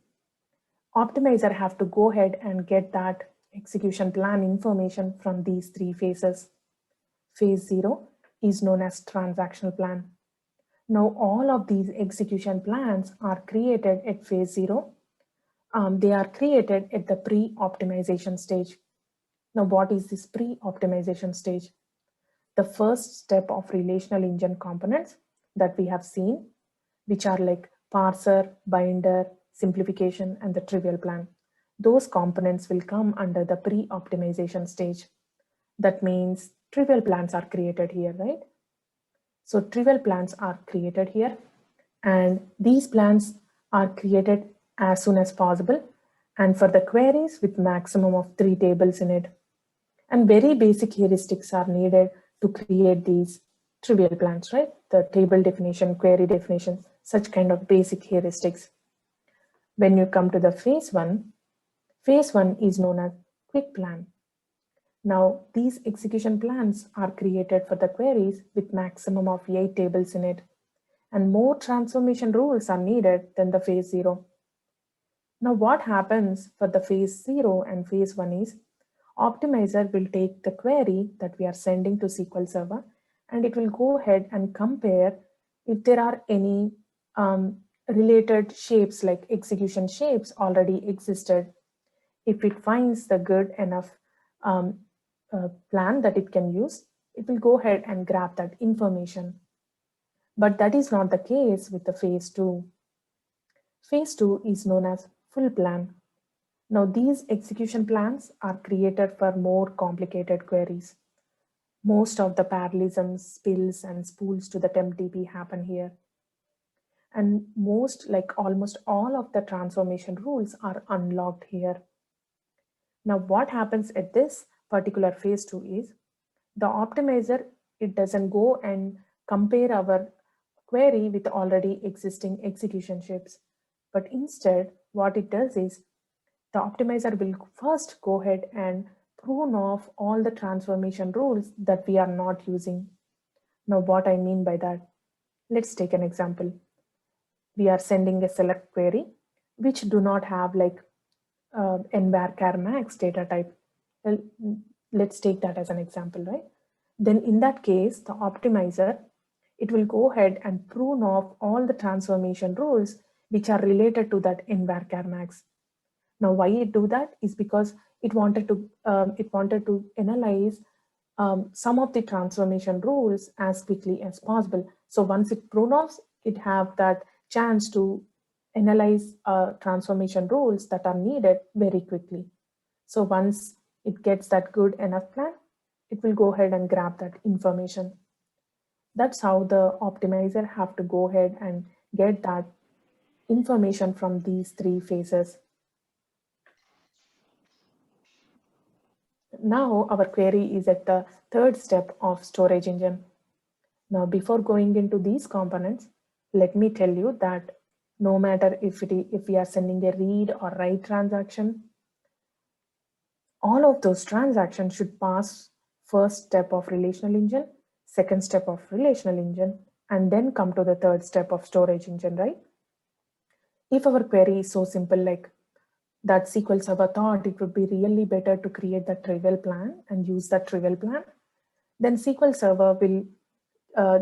optimizer have to go ahead and get that execution plan information from these three phases. Phase 0 is known as transactional plan. Now, all of these execution plans are created at phase 0. They are created at the pre-optimization stage. Now, what is this pre-optimization stage? The first step of relational engine components that we have seen, which are like parser, binder, simplification, and the trivial plan. Those components will come under the pre-optimization stage. That means trivial plans are created here, right? So trivial plans are created here, and these plans are created as soon as possible, and for the queries with maximum of 3 tables in it. And very basic heuristics are needed to create these trivial plans, right? The table definition, query definition, such kind of basic heuristics. When you come to the phase 1 is known as quick plan. Now, these execution plans are created for the queries with maximum of 8 tables in it, and more transformation rules are needed than the phase 0. Now, what happens for the phase 0 and phase 1 is, optimizer will take the query that we are sending to SQL Server, and it will go ahead and compare if there are any related shapes like execution shapes already existed. If it finds the good enough plan that it can use, it will go ahead and grab that information. But that is not the case with the phase 2. Phase 2 is known as full plan. Now, these execution plans are created for more complicated queries. Most of the parallelisms, spills, and spools to the tempdb happen here. And almost all of the transformation rules are unlocked here. Now, what happens at this particular phase 2 is, the optimizer, it doesn't go and compare our query with already existing execution shapes. But instead, what it does is, the optimizer will first go ahead and prune off all the transformation rules that we are not using. Now, what I mean by that, let's take an example. We are sending a select query, which do not have like nvarchar max data type. Well, let's take that as an example, right? Then in that case, the optimizer, it will go ahead and prune off all the transformation rules which are related to that nvarchar max. Now, why it do that is because it wanted to analyze some of the transformation rules as quickly as possible. So once it prune off, it have that chance to analyze transformation rules that are needed very quickly. So once it gets that good enough plan, it will go ahead and grab that information. That's how the optimizer have to go ahead and get that information from these three phases. Now our query is at the third step of storage engine. Now, before going into these components, let me tell you that no matter if we are sending a read or write transaction, all of those transactions should pass first step of relational engine, second step of relational engine, and then come to the third step of storage engine, right? If our query is so simple like that SQL Server thought it would be really better to create the trivial plan and use that trivial plan, then SQL Server will,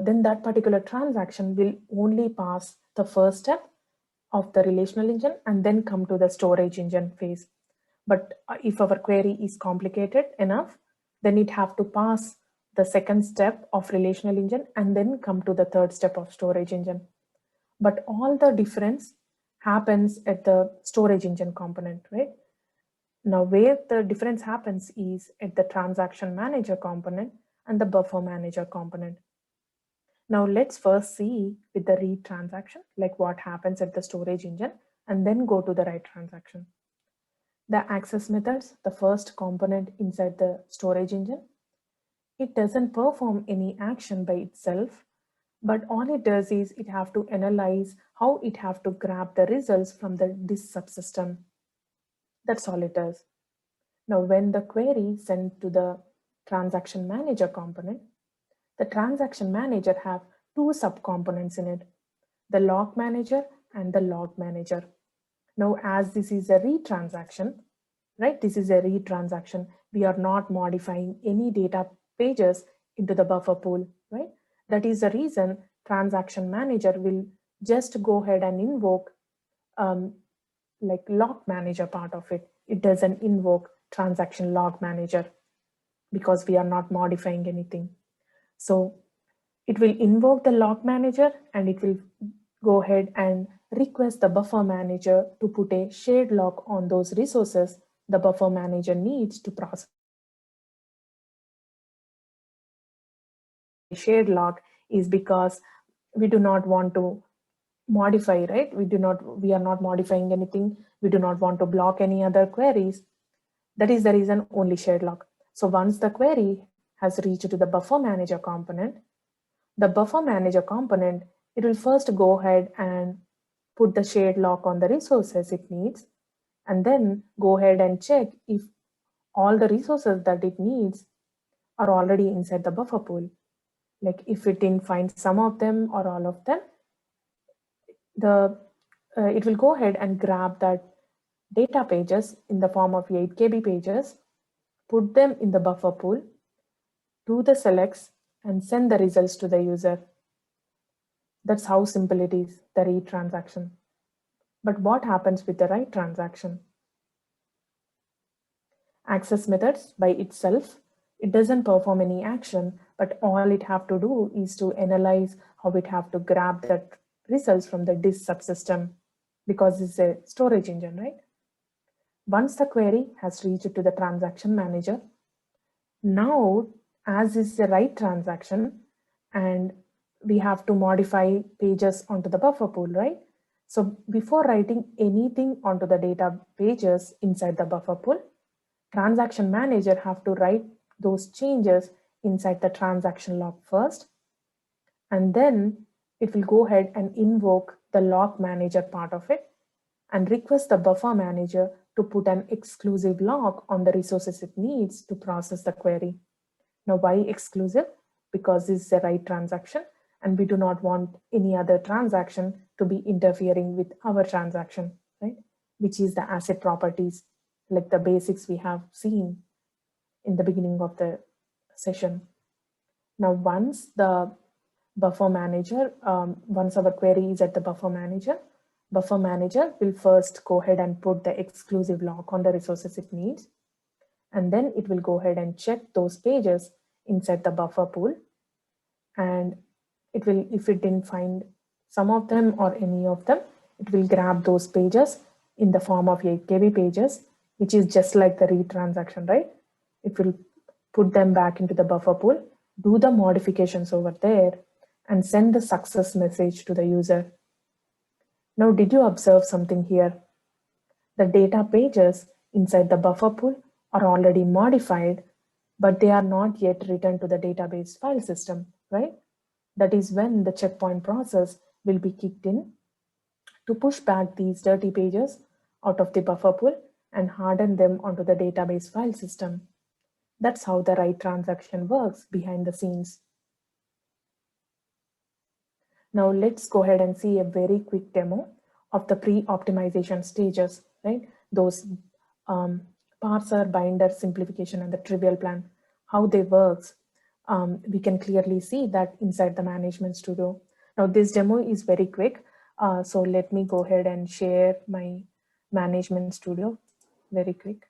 then that particular transaction will only pass the first step of the relational engine and then come to the storage engine phase. But if our query is complicated enough, then it have to pass the second step of relational engine and then come to the third step of storage engine. But all the difference happens at the storage engine component, right? Now, where the difference happens is at the transaction manager component, and the buffer manager component. Now let's first see with the read transaction, like what happens at the storage engine, and then go to the write transaction. The access methods, the first component inside the storage engine, it doesn't perform any action by itself, but all it does is it have to analyze how it have to grab the results from the disk subsystem. That's all it does. Now, when the query sent to the transaction manager component, the transaction manager have two subcomponents in it, the log manager and the log manager. Now, as this is a read transaction, right? This is a read transaction. We are not modifying any data pages into the buffer pool, right? That is the reason transaction manager will just go ahead and invoke like log manager part of it. It doesn't invoke transaction log manager because we are not modifying anything. So it will invoke the log manager and it will go ahead and request the buffer manager to put a shared log on those resources the buffer manager needs to process. Shared log is because we do not want to modify, right? We are not modifying anything. We do not want to block any other queries. That is the reason only shared log. So once the query has reached to the buffer manager component, the buffer manager component, it will first go ahead and put the shared log on the resources it needs, and then go ahead and check if all the resources that it needs are already inside the buffer pool. Like if it didn't find some of them or all of them, it will go ahead and grab that data pages in the form of 8 KB pages, put them in the buffer pool, do the selects, and send the results to the user. That's how simple it is, the read transaction. But what happens with the write transaction? Access methods by itself, it doesn't perform any action, but all it have to do is to analyze how it have to grab that results from the disk subsystem because it's a storage engine, right? Once the query has reached to the transaction manager, now as is the write transaction and we have to modify pages onto the buffer pool, right? So before writing anything onto the data pages inside the buffer pool, transaction manager have to write those changes inside the transaction log first, and then it will go ahead and invoke the log manager part of it and request the buffer manager to put an exclusive log on the resources it needs to process the query. Now, why exclusive? Because this is a write transaction and we do not want any other transaction to be interfering with our transaction, right? Which is the asset properties, like the basics we have seen in the beginning of the session. Now, once the buffer manager, once our query is at the buffer manager will first go ahead and put the exclusive log on the resources it needs. And then it will go ahead and check those pages inside the buffer pool. And it will, if it didn't find some of them or any of them, it will grab those pages in the form of 8 KB pages, which is just like the read transaction, right? It will put them back into the buffer pool, do the modifications over there, and send the success message to the user. Now, did you observe something here? The data pages inside the buffer pool are already modified, but they are not yet written to the database file system, right? That is when the checkpoint process will be kicked in to push back these dirty pages out of the buffer pool and harden them onto the database file system. That's how the write transaction works behind the scenes. Now let's go ahead and see a very quick demo of the pre-optimization stages, right? Those parser, binder, simplification, and the trivial plan, how they works. We can clearly see that inside the management studio. Now this demo is very quick. So let me go ahead and share my management studio very quick.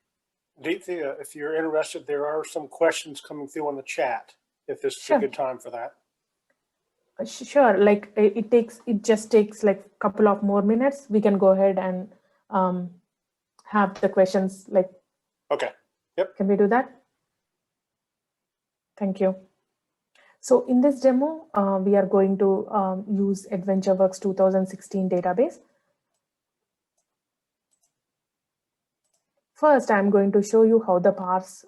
Deepthi, if you're interested, there are some questions coming through on the chat, if this is a good time for that. Sure, like it just takes like a couple of more minutes. We can go ahead and have the questions like. Okay, yep. Can we do that? Thank you. So in this demo, we are going to use AdventureWorks 2016 database. First, I'm going to show you how the parse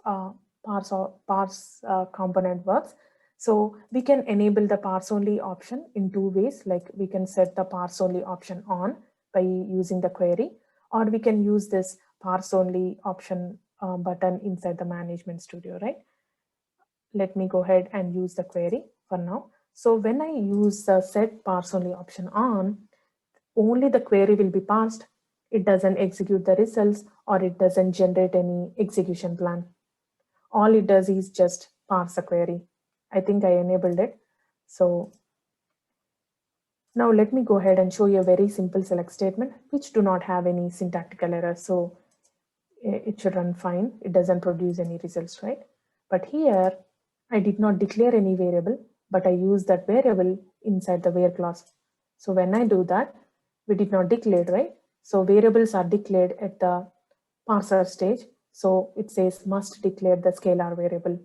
component works. So we can enable the parse only option in two ways, like we can set the parse only option on by using the query, or we can use this parse only option button inside the management studio, right? Let me go ahead and use the query for now. So when I use the set parse only option on, only the query will be parsed. It doesn't execute the results or it doesn't generate any execution plan. All it does is just parse the query. I think I enabled it. So now let me go ahead and show you a very simple select statement which do not have any syntactical errors. So it should run fine. It doesn't produce any results, right? But here I did not declare any variable, but I use that variable inside the where clause. So when I do that, we did not declare, right? So variables are declared at the parser stage. So it says must declare the scalar variable.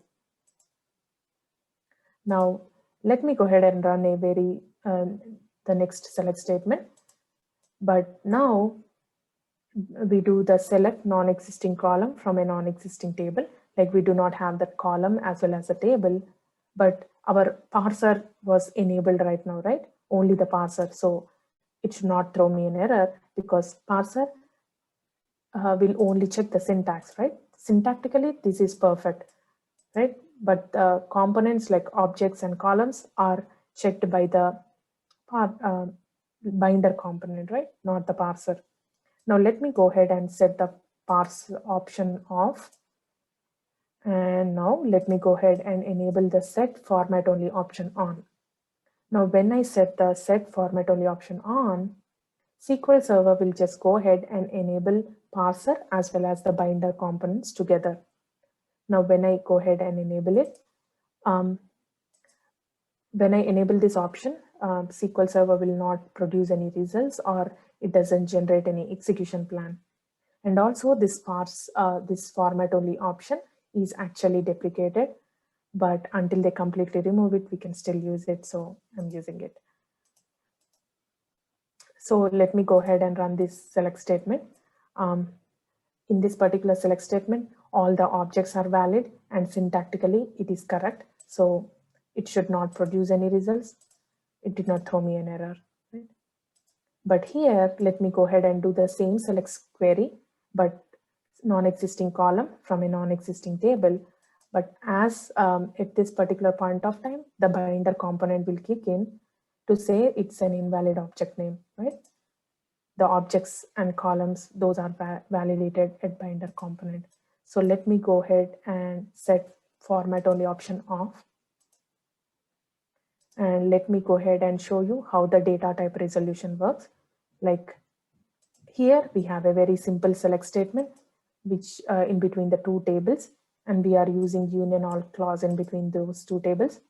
Now let me go ahead and run a the next select statement. But now we do the select non-existing column from a non-existing table. Like we do not have that column as well as the table, but our parser was enabled right now, right? Only the parser. So it should not throw me an error because parser will only check the syntax, right? Syntactically, this is perfect, right? But the components like objects and columns are checked by the binder component, right? Not the parser. Now let me go ahead and set the parse option off. And now let me go ahead and enable the set format only option on. Now when I set the set format only option on, SQL Server will just go ahead and enable parser as well as the binder components together. Now when I go ahead and enable it, when I enable this option, SQL Server will not produce any results or it doesn't generate any execution plan. And also this format only option is actually deprecated, but until they completely remove it, we can still use it. So I'm using it. So let me go ahead and run this select statement. In this particular select statement, all the objects are valid and syntactically it is correct. So it should not produce any results. It did not throw me an error. Right? But here, let me go ahead and do the same select query, but non-existing column from a non-existing table. But as at this particular point of time, the binder component will kick in to say it's an invalid object name, right? The objects and columns, those are validated at binder component. So let me go ahead and set format only option off. And let me go ahead and show you how the data type resolution works. Like here we have a very simple select statement, which in between the two tables, and we are using union all clause in between those two tables.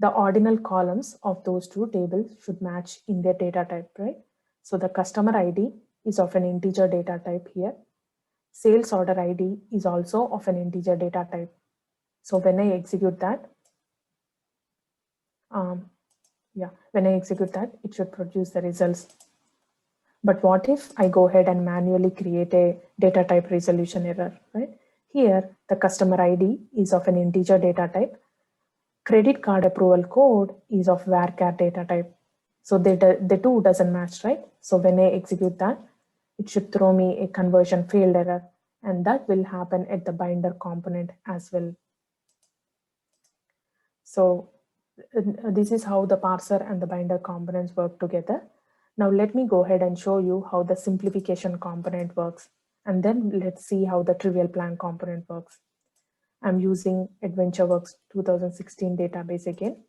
The ordinal columns of those two tables should match in their data type, right? So the customer ID is of an integer data type here. Sales order ID is also of an integer data type. So when I execute that, when I execute that, it should produce the results. But what if I go ahead and manually create a data type resolution error, right? Here, the customer ID is of an integer data type. Credit card approval code is of varchar data type. So the two doesn't match, right? So when I execute that, it should throw me a conversion failed error, and that will happen at the binder component as well. So this is how the parser and the binder components work together. Now let me go ahead and show you how the simplification component works. And then let's see how the trivial plan component works. I'm using AdventureWorks 2016 database again.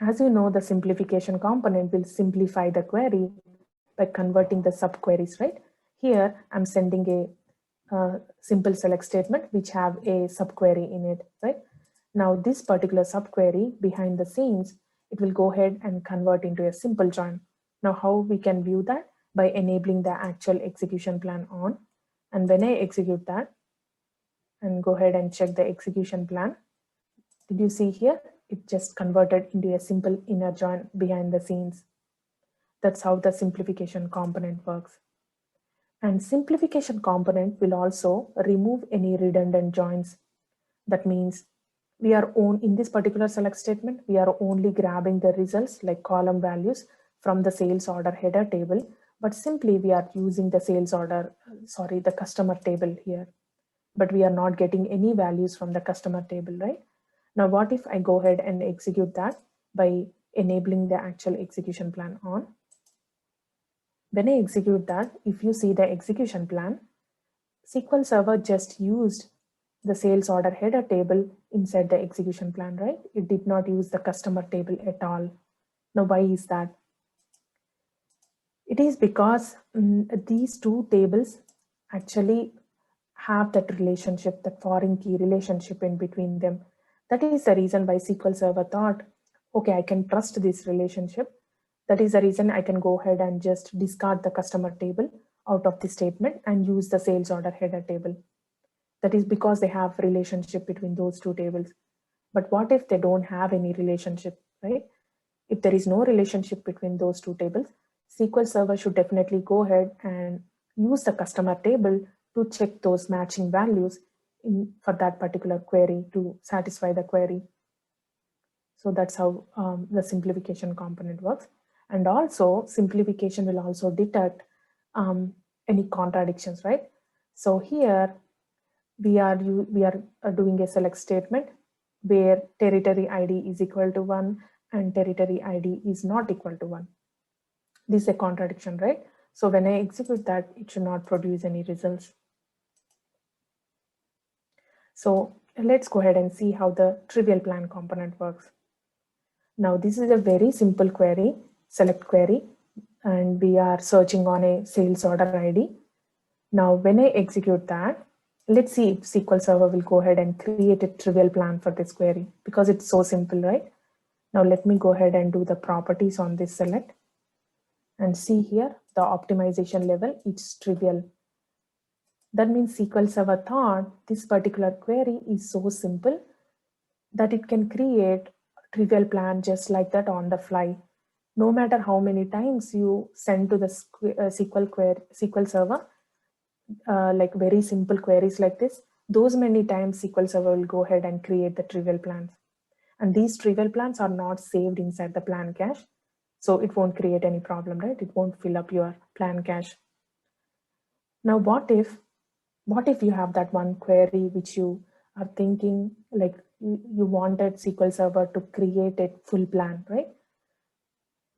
As you know, the simplification component will simplify the query by converting the subqueries, right? Here, I'm sending a simple select statement which have a subquery in it, right? Now this particular subquery behind the scenes, it will go ahead and convert into a simple join. Now how we can view that? By enabling the actual execution plan on. And when I execute that and go ahead and check the execution plan, Did you see here? It just converted into a simple inner join behind the scenes. That's how the simplification component works. And simplification component will also remove any redundant joins. That means in this particular select statement, we are only grabbing the results like column values from the sales order header table, but simply we are using the the customer table here, but we are not getting any values from the customer table, right? Now, what if I go ahead and execute that by enabling the actual execution plan on? When I execute that, if you see the execution plan, SQL Server just used the sales order header table inside the execution plan, right? It did not use the customer table at all. Now, why is that? It is because these two tables actually have that relationship, that foreign key relationship in between them. That is the reason why SQL Server thought, okay, I can trust this relationship. That is the reason I can go ahead and just discard the customer table out of the statement and use the sales order header table. That is because they have relationship between those two tables. But what if they don't have any relationship, right? If there is no relationship between those two tables, SQL Server should definitely go ahead and use the customer table to check those matching values for that particular query to satisfy the query. So that's how the simplification component works. And also simplification will also detect any contradictions, right? So here we are doing a select statement where territory ID is equal to 1 and territory ID is not equal to 1. This is a contradiction, right? So when I execute that, it should not produce any results. So let's go ahead and see how the trivial plan component works. Now this is a very simple query, select query, and we are searching on a sales order ID. Now when I execute that, let's see if SQL Server will go ahead and create a trivial plan for this query because it's so simple, right? Now let me go ahead and do the properties on this select and see here the optimization level, it's trivial. That means SQL Server thought this particular query is so simple that it can create a trivial plan just like that on the fly. No matter how many times you send to the SQL Server, like very simple queries like this, those many times SQL Server will go ahead and create the trivial plans. And these trivial plans are not saved inside the plan cache. So it won't create any problem, right? It won't fill up your plan cache. Now, what if you have that one query which you are thinking like you wanted SQL Server to create a full plan, right?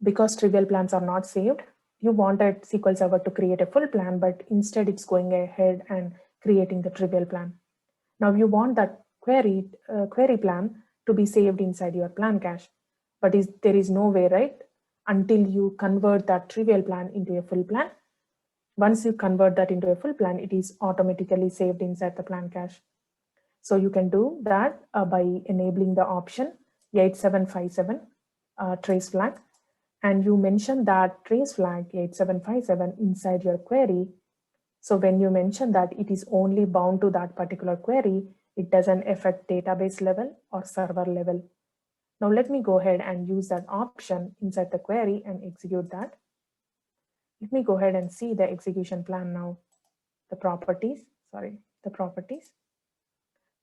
Because trivial plans are not saved, you wanted SQL Server to create a full plan, but instead it's going ahead and creating the trivial plan. Now you want that query plan to be saved inside your plan cache, but there is no way, right? Until you convert that trivial plan into a full plan. Once you convert that into a full plan, it is automatically saved inside the plan cache. So you can do that by enabling the option 8757 trace flag. And you mention that trace flag 8757 inside your query. So when you mention that it is only bound to that particular query, it doesn't affect database level or server level. Now let me go ahead and use that option inside the query and execute that. Let me go ahead and see the execution plan now. The properties.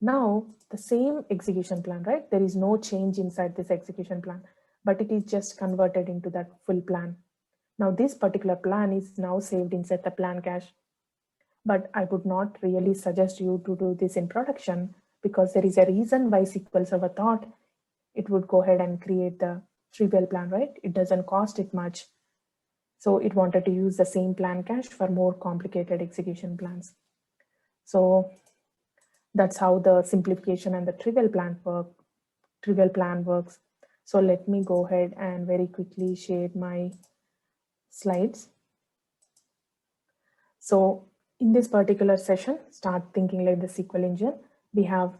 Now the same execution plan, right? There is no change inside this execution plan, but it is just converted into that full plan. Now this particular plan is now saved inside the plan cache, but I would not really suggest you to do this in production because there is a reason why SQL Server thought it would go ahead and create the trivial plan, right? It doesn't cost it much. So it wanted to use the same plan cache for more complicated execution plans. So that's how the simplification and the trivial plan works. So let me go ahead and very quickly share my slides. So in this particular session, start thinking like the SQL engine. We have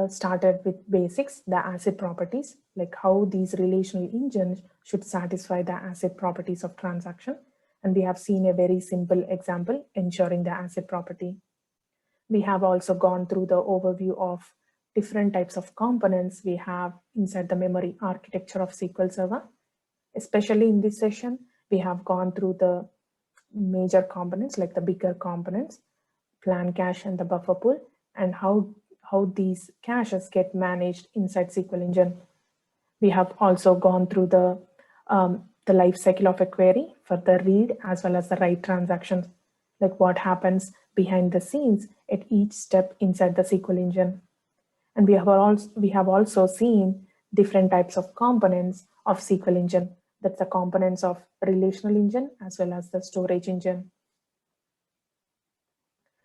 started with basics, the ACID properties, like how these relational engines should satisfy the ACID properties of transaction. And we have seen a very simple example ensuring the ACID property. We have also gone through the overview of different types of components we have inside the memory architecture of SQL Server. Especially in this session, we have gone through the major components, like the bigger components, plan cache and the buffer pool, and how these caches get managed inside SQL Engine. We have also gone through the life cycle of a query for the read as well as the write transactions, like what happens behind the scenes at each step inside the SQL Engine. And we have also seen different types of components of SQL Engine. That's the components of relational engine as well as the storage engine.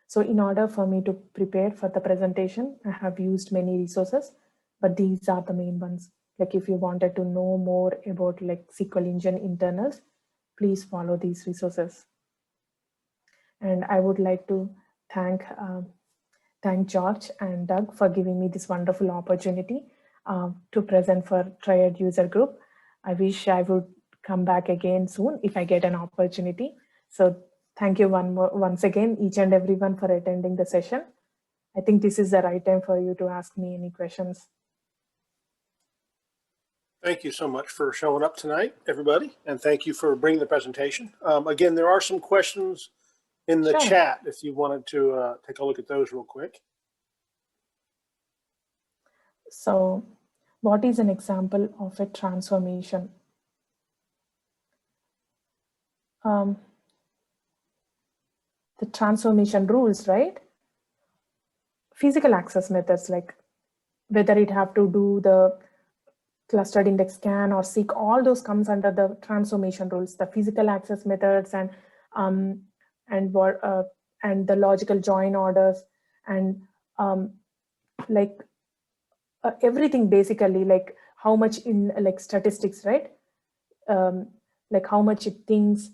So in order for me to prepare for the presentation, I have used many resources, but these are the main ones. Like if you wanted to know more about like SQL Engine internals, please follow these resources. And I would like to thank George and Doug for giving me this wonderful opportunity to present for Triad User Group. I wish I would come back again soon if I get an opportunity. So thank you once again, each and everyone, for attending the session. I think this is the right time for you to ask me any questions. Thank you so much for showing up tonight, everybody, and thank you for bringing the presentation. Again, there are some questions in the chat if you wanted to take a look at those real quick. So what is an example of a transformation? The transformation rules, right? Physical access methods, like whether it have to do the clustered index scan or seek, all those comes under the transformation rules, the physical access methods and the logical join orders and everything basically, like how much in like statistics, right? Like how much it thinks,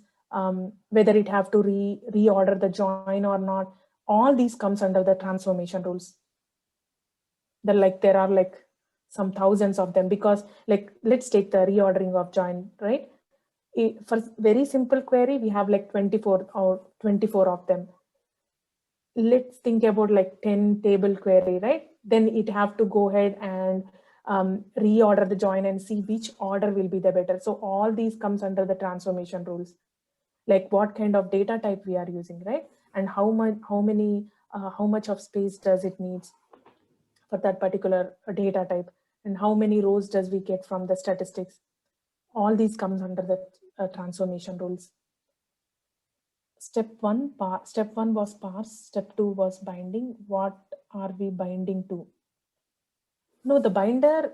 whether it have to reorder the join or not. All these comes under the transformation rules. There are like some thousands of them, because like let's take the reordering of join, right? For very simple query, we have like 24 of them. Let's think about like 10 table query, right? Then it have to go ahead and reorder the join and see which order will be the better. So all these comes under the transformation rules, like what kind of data type we are using, right? And how much of space does it needs for that particular data type, and how many rows does we get from the statistics. All these comes under the transformation rules. Step one was parse, step 2 was binding. What are we binding to? No, the binder,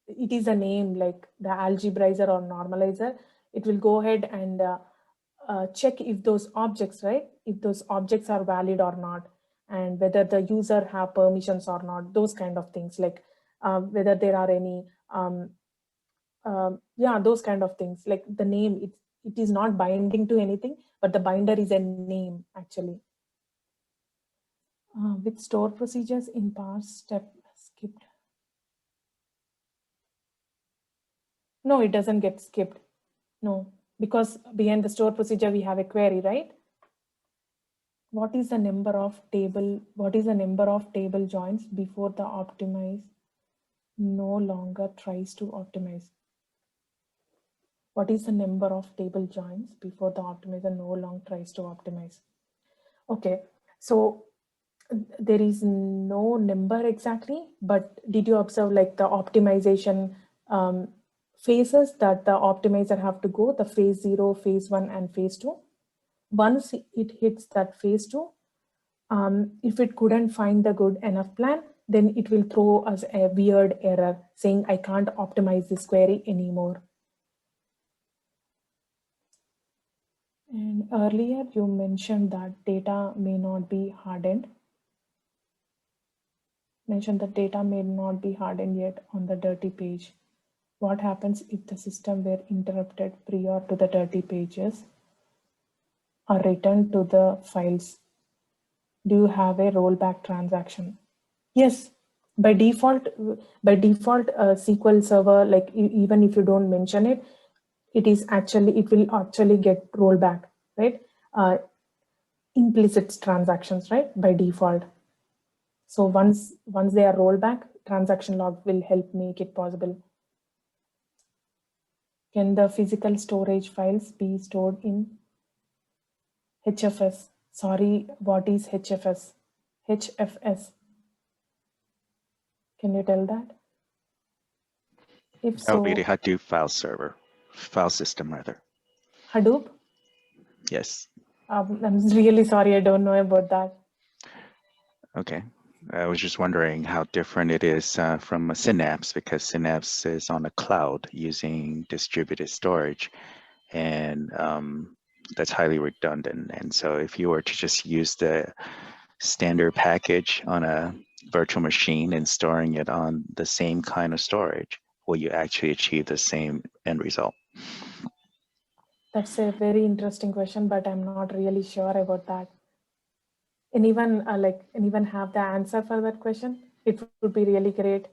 it is a name like the algebraizer or normalizer. It will go ahead and check if those objects, right? If those objects are valid or not, and whether the user have permissions or not, those kind of things, like whether there are any, those kind of things, like the name, it is not binding to anything, but the binder is a name actually. With store procedures in parse step skipped. No, it doesn't get skipped. No, because behind the store procedure, we have a query, right? What is the number of table joins before the optimize no longer tries to optimize? What is the number of table joins before the optimizer no longer tries to optimize? Okay, so there is no number exactly, but did you observe like the optimization phases that the optimizer have to go, the phase 0, phase 1, and phase 2? Once it hits that phase 2, if it couldn't find the good enough plan, then it will throw us a weird error saying, I can't optimize this query anymore. And earlier you mentioned that data may not be hardened. Data may not be hardened yet on the dirty page. What happens if the system were interrupted prior to the dirty pages or returned to the files? Do you have a rollback transaction? Yes, by default SQL Server, like even if you don't mention it, it will actually get rollback, right? Implicit transactions, right? By default. So once they are rolled back, transaction log will help make it possible. Can the physical storage files be stored in HFS? Sorry, what is HFS? HFS. Can you tell that? If That would be the so, Hadoop file system rather. Hadoop? Yes. I'm really sorry, I don't know about that. Okay. I was just wondering how different it is from a Synapse, because Synapse is on the cloud using distributed storage, and that's highly redundant. And so if you were to just use the standard package on a virtual machine and storing it on the same kind of storage, will you actually achieve the same end result? That's a very interesting question, but I'm not really sure about that. Anyone anyone have the answer for that question? It would be really great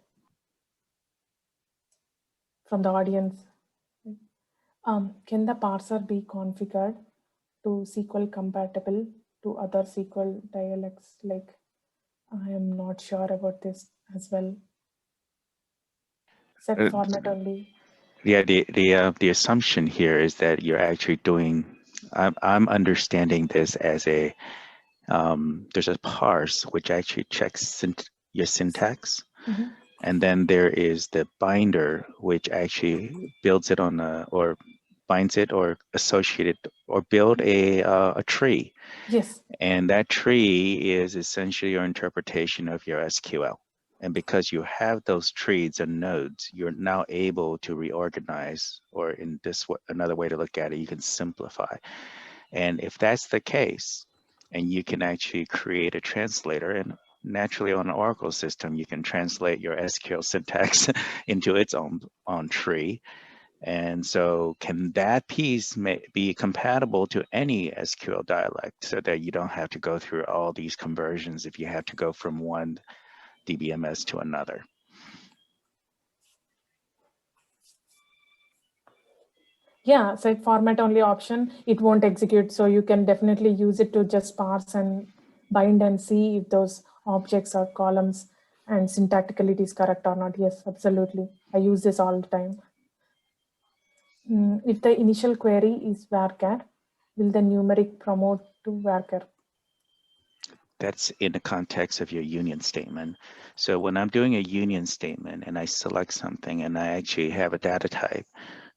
from the audience. Can the parser be configured to SQL compatible to other SQL dialects? Like, I am not sure about this as well. Set format only. Yeah, the assumption here is that you're actually doing. I'm understanding this as a there's a parse which actually checks your syntax, and then there is the binder which actually builds it on or binds it or associated or build a tree. Yes. And that tree is essentially your interpretation of your SQL. And because you have those trees and nodes, you're now able to reorganize, or in this another way to look at it, you can simplify. And if that's the case, and you can actually create a translator, and naturally on an Oracle system, you can translate your SQL syntax into its own tree. And so can that piece be compatible to any SQL dialect, so that you don't have to go through all these conversions if you have to go from one DBMS to another? Yeah, set format only option, it won't execute. So you can definitely use it to just parse and bind and see if those objects or columns and syntactically it is correct or not. Yes, absolutely. I use this all the time. If the initial query is varchar, will the numeric promote to varchar? That's in the context of your union statement. So when I'm doing a union statement and I select something and I actually have a data type,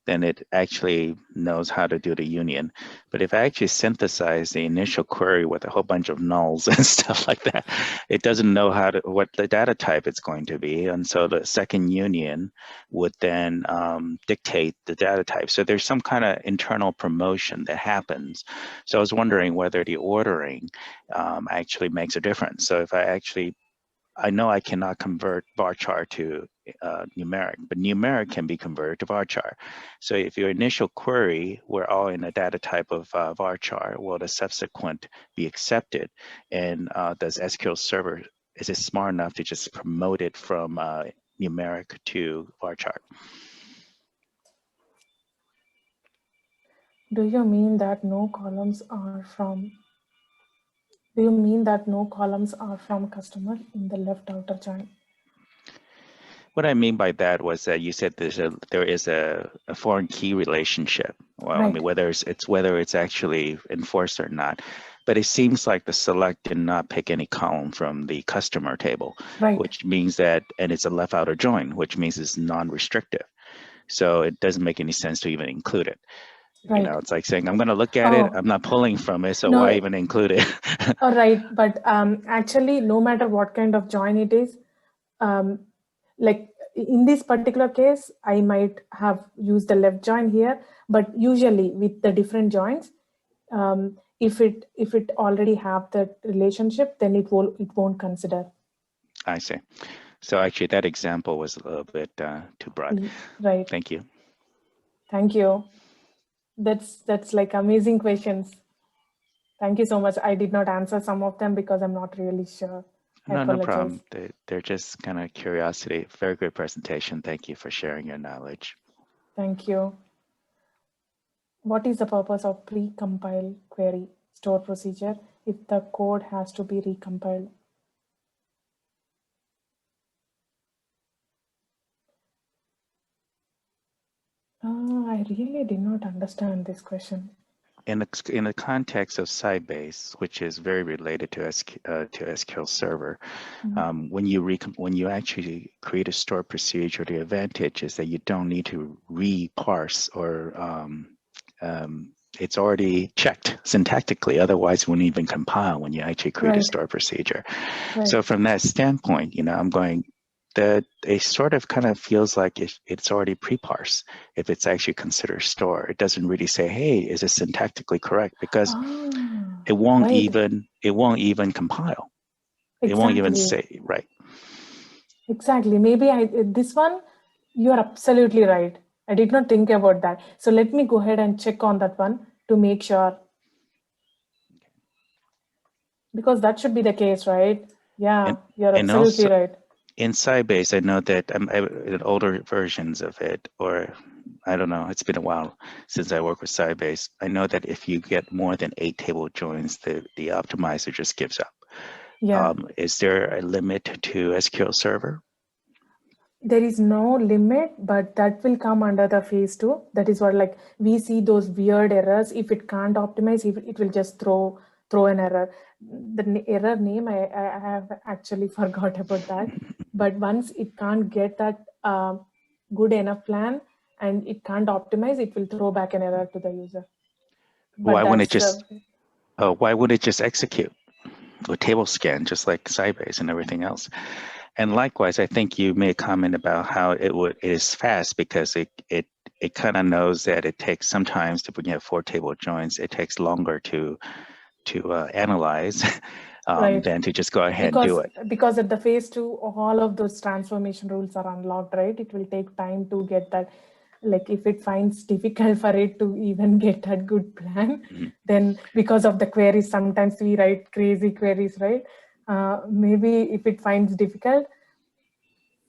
then it actually knows how to do the union. But if I actually synthesize the initial query with a whole bunch of nulls and stuff like that, it doesn't know what the data type it's going to be. And so the second union would then dictate the data type. So there's some kind of internal promotion that happens. So I was wondering whether the ordering actually makes a difference. So if I know I cannot convert varchar to numeric, but numeric can be converted to varchar. So if your initial query were all in a data type of varchar, will the subsequent be accepted? And does SQL Server, is it smart enough to just promote it from numeric to varchar? Do you mean that no columns are from? Do you mean that no columns are from customer in the left outer join? What I mean by that was that you said there is a foreign key relationship. Well, right. I mean, whether it's actually enforced or not, but it seems like the select did not pick any column from the customer table, right. Which means that, and it's a left outer join, which means it's non-restrictive. So it doesn't make any sense to even include it. Right. You know, it's like saying, I'm going to look at it, I'm not pulling from it, so no. Why even include it? All right, but actually, no matter what kind of join it is, like in this particular case, I might have used the left join here, but usually with the different joins, if it already have that relationship, then it won't consider. I see. So actually, that example was a little bit too broad. Right. Thank you. Thank you. That's like amazing questions. Thank you so much. I did not answer some of them because I'm not really sure. No problem. They're just kind of curiosity. Very good presentation. Thank you for sharing your knowledge. Thank you. What is the purpose of pre-compile query store procedure if the code has to be recompiled? I really did not understand this question. In the context of Sybase, which is very related to SQL Server, Mhm. when you actually create a stored procedure, the advantage is that you don't need to re-parse or it's already checked syntactically. Otherwise, it wouldn't even compile when you actually create a Right, stored procedure. right. So from that standpoint, I'm going that it sort of kind of feels like it's already pre-parsed if it's actually considered store. It doesn't really say, hey, is it syntactically correct? Because Ah, it won't right. even compile. It won't even Exactly. say, right. Exactly. Maybe this one, you are absolutely right. I did not think about that. So let me go ahead and check on that one to make sure, because that should be the case, right? Yeah, you're And absolutely also right. in Sybase, I know that in older versions of it, or I don't know, it's been a while since I worked with Sybase. I know that if you get more than 8 table joins, the optimizer just gives up. Yeah. Is there a limit to SQL Server? There is no limit, but that will come under the phase 2. That is what, like, we see those weird errors. If it can't optimize, it will just throw an error. The error name, I have actually forgot about that. But once it can't get that good enough plan and it can't optimize, it will throw back an error to the user. But Why wouldn't it that's just why would it just execute with table scan just like Sybase and everything else? And likewise, I think you made a comment about how it is fast because it kind of knows that it takes sometimes when you have 4 table joins, it takes longer to analyze right. than to just go ahead and do it. Because at the phase 2, all of those transformation rules are unlocked, right? It will take time to get that. Like, if it finds difficult for it to even get that good plan, then because of the queries, sometimes we write crazy queries, right? Maybe if it finds difficult,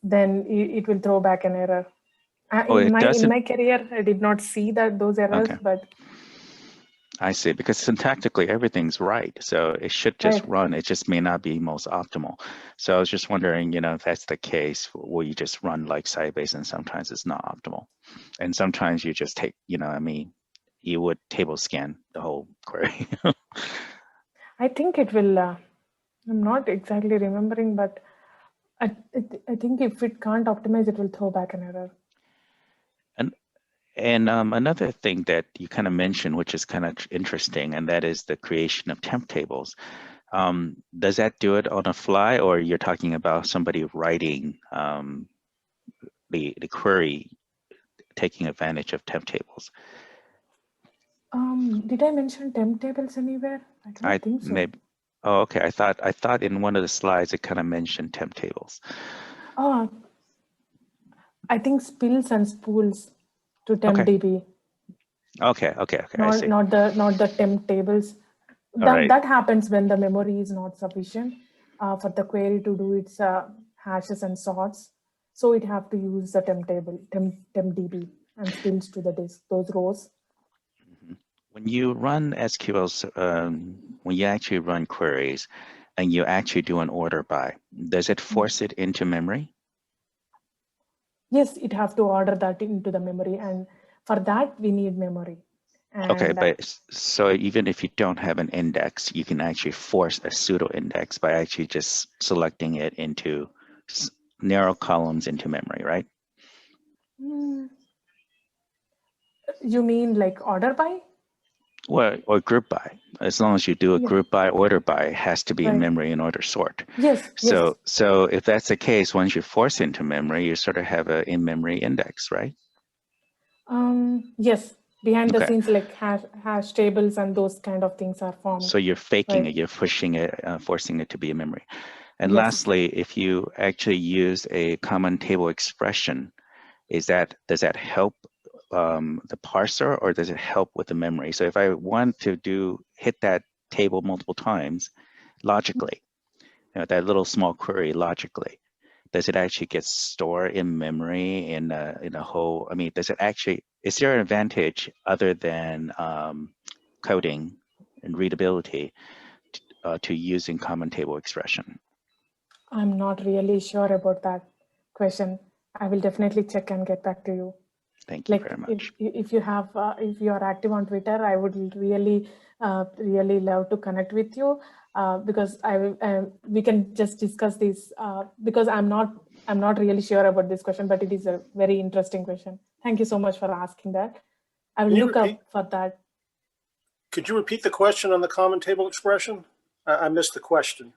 then it will throw back an error. Oh, it In doesn't. my career, I did not see those errors, Okay, but I see. Because syntactically everything's right, so it should just right. run. It just may not be most optimal. So I was just wondering, if that's the case, will you just run like Sybase, and sometimes it's not optimal, and sometimes you just take, you would table scan the whole query. I think it will. I'm not exactly remembering, but I think if it can't optimize, it will throw back an error. And another thing that you kind of mentioned, which is kind of interesting, and that is the creation of temp tables. Does that do it on the fly, or you're talking about somebody writing the query, taking advantage of temp tables? Did I mention temp tables anywhere? I don't think so. Maybe. Oh, okay. I thought in one of the slides it kind of mentioned temp tables. Oh, I think spills and spools to TempDB. Okay. I see. Not the temp tables. All right. That happens when the memory is not sufficient for the query to do its hashes and sorts. So it have to use the TempDB and spills to the disk, those rows. When you run SQL, when you actually run queries and you actually do an order by, does it force it into memory? Yes, it have to order that into the memory, and for that we need memory. And Okay, but so even if you don't have an index, you can actually force a pseudo index by actually just selecting it into narrow columns into memory, right? You mean like order by? Well, or group by. As long as you do a group by, order by, it has to be in memory in order to sort. Yes. So if that's the case, once you force into memory, you sort of have an in-memory index, right? Yes. Behind the scenes, like hash tables and those kind of things are formed. So you're faking it, you're pushing it, forcing it to be in memory. And lastly, if you actually use a common table expression, does that help the parser, or does it help with the memory? So if I want to hit that table multiple times logically, that little small query logically, does it actually get stored in memory in a whole? I mean, is there an advantage other than coding and readability to using common table expression? I'm not really sure about that question. I will definitely check and get back to you. Thank you Like very much. if you have if you are active on Twitter, I would really really love to connect with you because we can just discuss this because I'm not really sure about this question, but it is a very interesting question. Thank you so much for asking that. I will Can you look up for that. Could you repeat the question on the common table expression? I missed the question.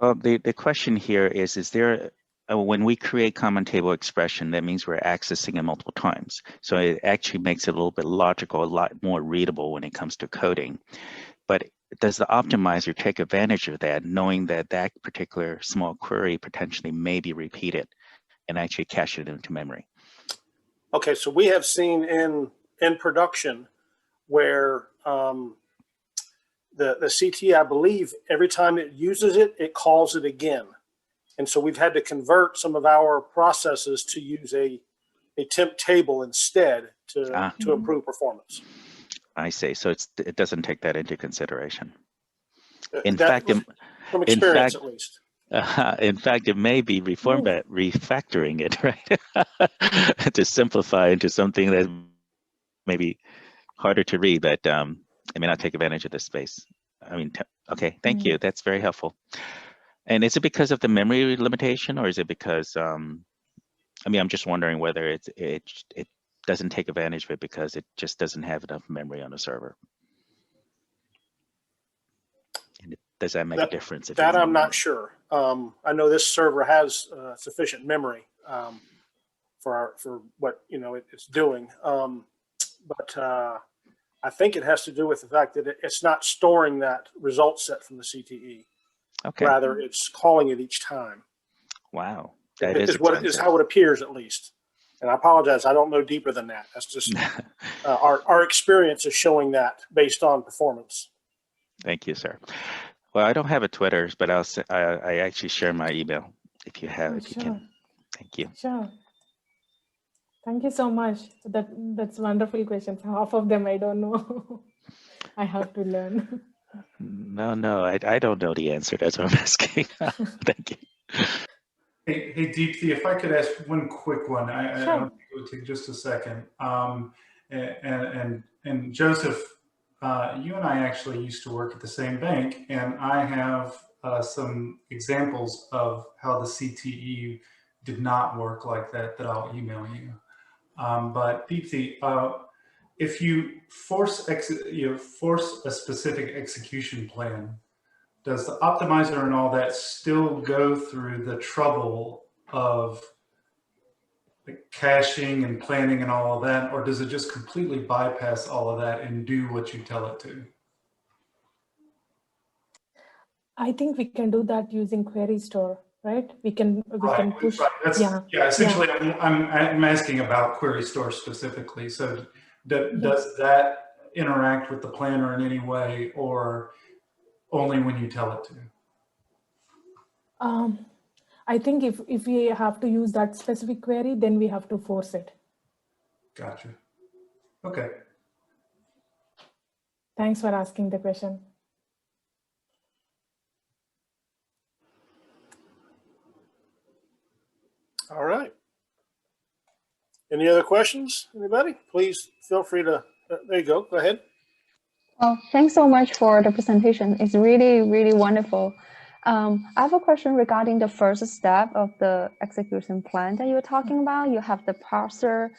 The question here is there, when we create common table expression, that means we're accessing it multiple times. So it actually makes it a little bit logical, a lot more readable when it comes to coding. But does the optimizer take advantage of that, knowing that that particular small query potentially may be repeated and actually cache it into memory? Okay, so we have seen in production where the CT, I believe, every time it uses it, it calls it again. And so we've had to convert some of our processes to use a temp table instead to improve performance. I see. So it doesn't take that into consideration. In fact, from experience at least. In fact, it may be refactoring it, right? To simplify into something that may be harder to read, but it may not take advantage of this space. I mean, okay, thank you. That's very helpful. And is it because of the memory limitation, or is it because, I mean, I'm just wondering whether it doesn't take advantage of it because it just doesn't have enough memory on the server. And does that make a difference? That I'm not sure. I know this server has sufficient memory for what it's doing, but I think it has to do with the fact that it's not storing that result set from the CTE. Okay. Rather, it's calling it each time. Wow, that is how it appears, at least. And I apologize, I don't know deeper than that. That's just our experience is showing that based on performance. Thank you, sir. Well, I don't have a Twitter, but I actually share my email if you have, if you can. Thank you. Sure. Thank you so much. That's wonderful questions. Half of them I don't know. I have to learn. No, I don't know the answer. That's what I'm asking. Thank you. Hey, Deepthi, if I could ask one quick one. Sure. I don't think it would take just a second. And Joseph, you and I actually used to work at the same bank, and I have some examples of how the CTE did not work like that I'll email you. But Deepthi, if you force a specific execution plan, does the optimizer and all that still go through the trouble of caching and planning and all of that, or does it just completely bypass all of that and do what you tell it to? I think we can do that using Query Store, right? We can push. Right. Essentially, yeah. I'm asking about Query Store specifically. So does that interact with the planner in any way, or only when you tell it to? I think if we have to use that specific query, then we have to force it. Gotcha. Okay. Thanks for asking the question. All right. Any other questions, anybody? Please feel free to, there you go, go ahead. Well, thanks so much for the presentation. It's really, really wonderful. I have a question regarding the first step of the execution plan that you're talking about. You have the parser,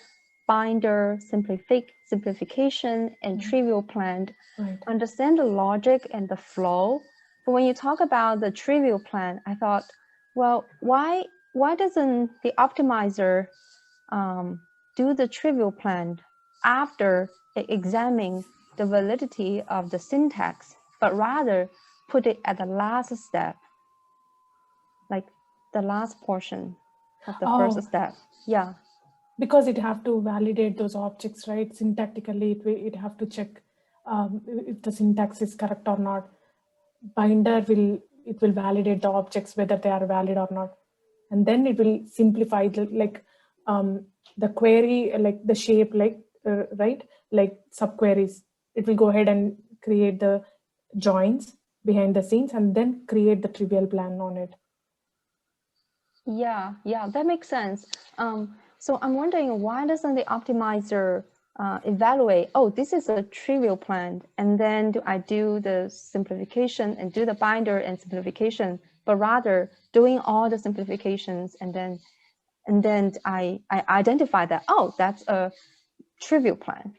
binder, simplification, and trivial plan. Right. Understand the logic and the flow. But when you talk about the trivial plan, I thought, well, why doesn't the optimizer do the trivial plan after examining the validity of the syntax, but rather put it at the last step, like the last portion of the first step? Yeah. Because it have to validate those objects, right? Syntactically, it have to check if the syntax is correct or not. Binder will validate the objects whether they are valid or not, and then it will simplify the query, like the shape, right, like subqueries. It will go ahead and create the joins behind the scenes and then create the trivial plan on it. Yeah, that makes sense. So I'm wondering, why doesn't the optimizer evaluate, oh, this is a trivial plan, and then I do the simplification and do the binder and simplification, but rather doing all the simplifications and then I identify that, oh, that's a trivial plan.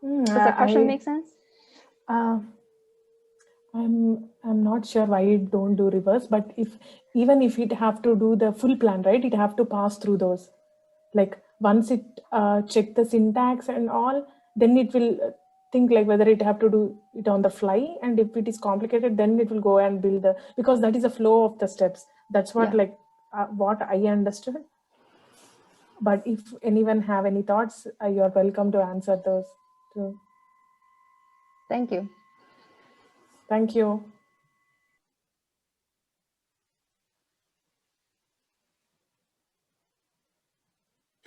Does that question make sense? I'm not sure why it don't do reverse, but even if it have to do the full plan, right, it have to pass through those. Like once it check the syntax and all, then it will think like whether it have to do it on the fly, and if it is complicated, then it will go and build the, because that is a flow of the steps. That's what what I understood. But if anyone have any thoughts, you're welcome to answer those too. Thank you. Thank you.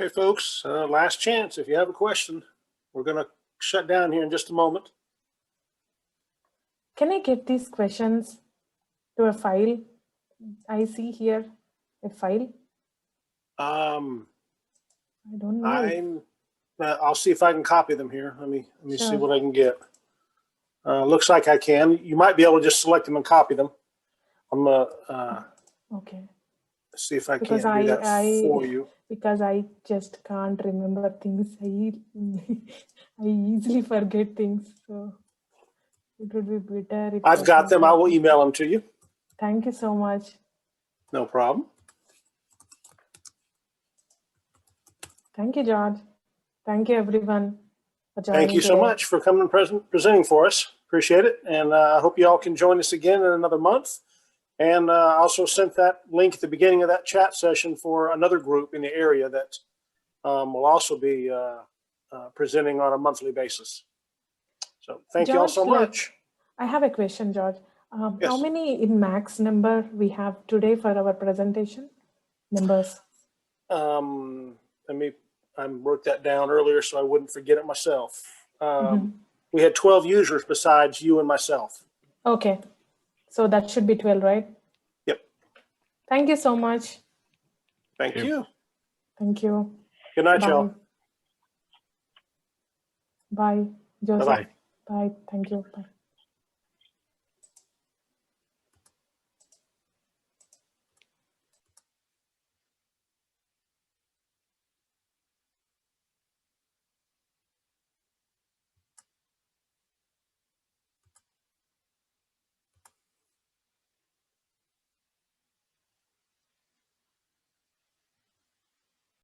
Okay, folks, last chance. If you have a question, we're going to shut down here in just a moment. Can I get these questions to a file? I see here a file. I don't know. I'll see if I can copy them here. Let me see Sure. what I can get. Looks like I can. You might be able to just select them and copy them. I'm gonna Okay. see if I can Because do that for you. Because I just can't remember things. I easily forget things. So it would be better if I've got them. I will email them to you. Thank you so much. No problem. Thank you, George. Thank you, everyone, for joining. Thank you so today. much for coming and presenting for us. Appreciate it. And I hope you all can join us again in another month. And I also sent that link at the beginning of that chat session for another group in the area that will also be presenting on a monthly basis. So thank you all so much. I have a question, George. Yes. How many in max number we have today for our presentation? Numbers. I wrote that down earlier so I wouldn't forget it myself. We had 12 users besides you and myself. Okay. So that should be 12, right? Yep. Thank you so much. Thank you. Thank you. Good night, Bye. y'all. Bye, Joseph. Bye-bye. Bye. Thank you. Bye.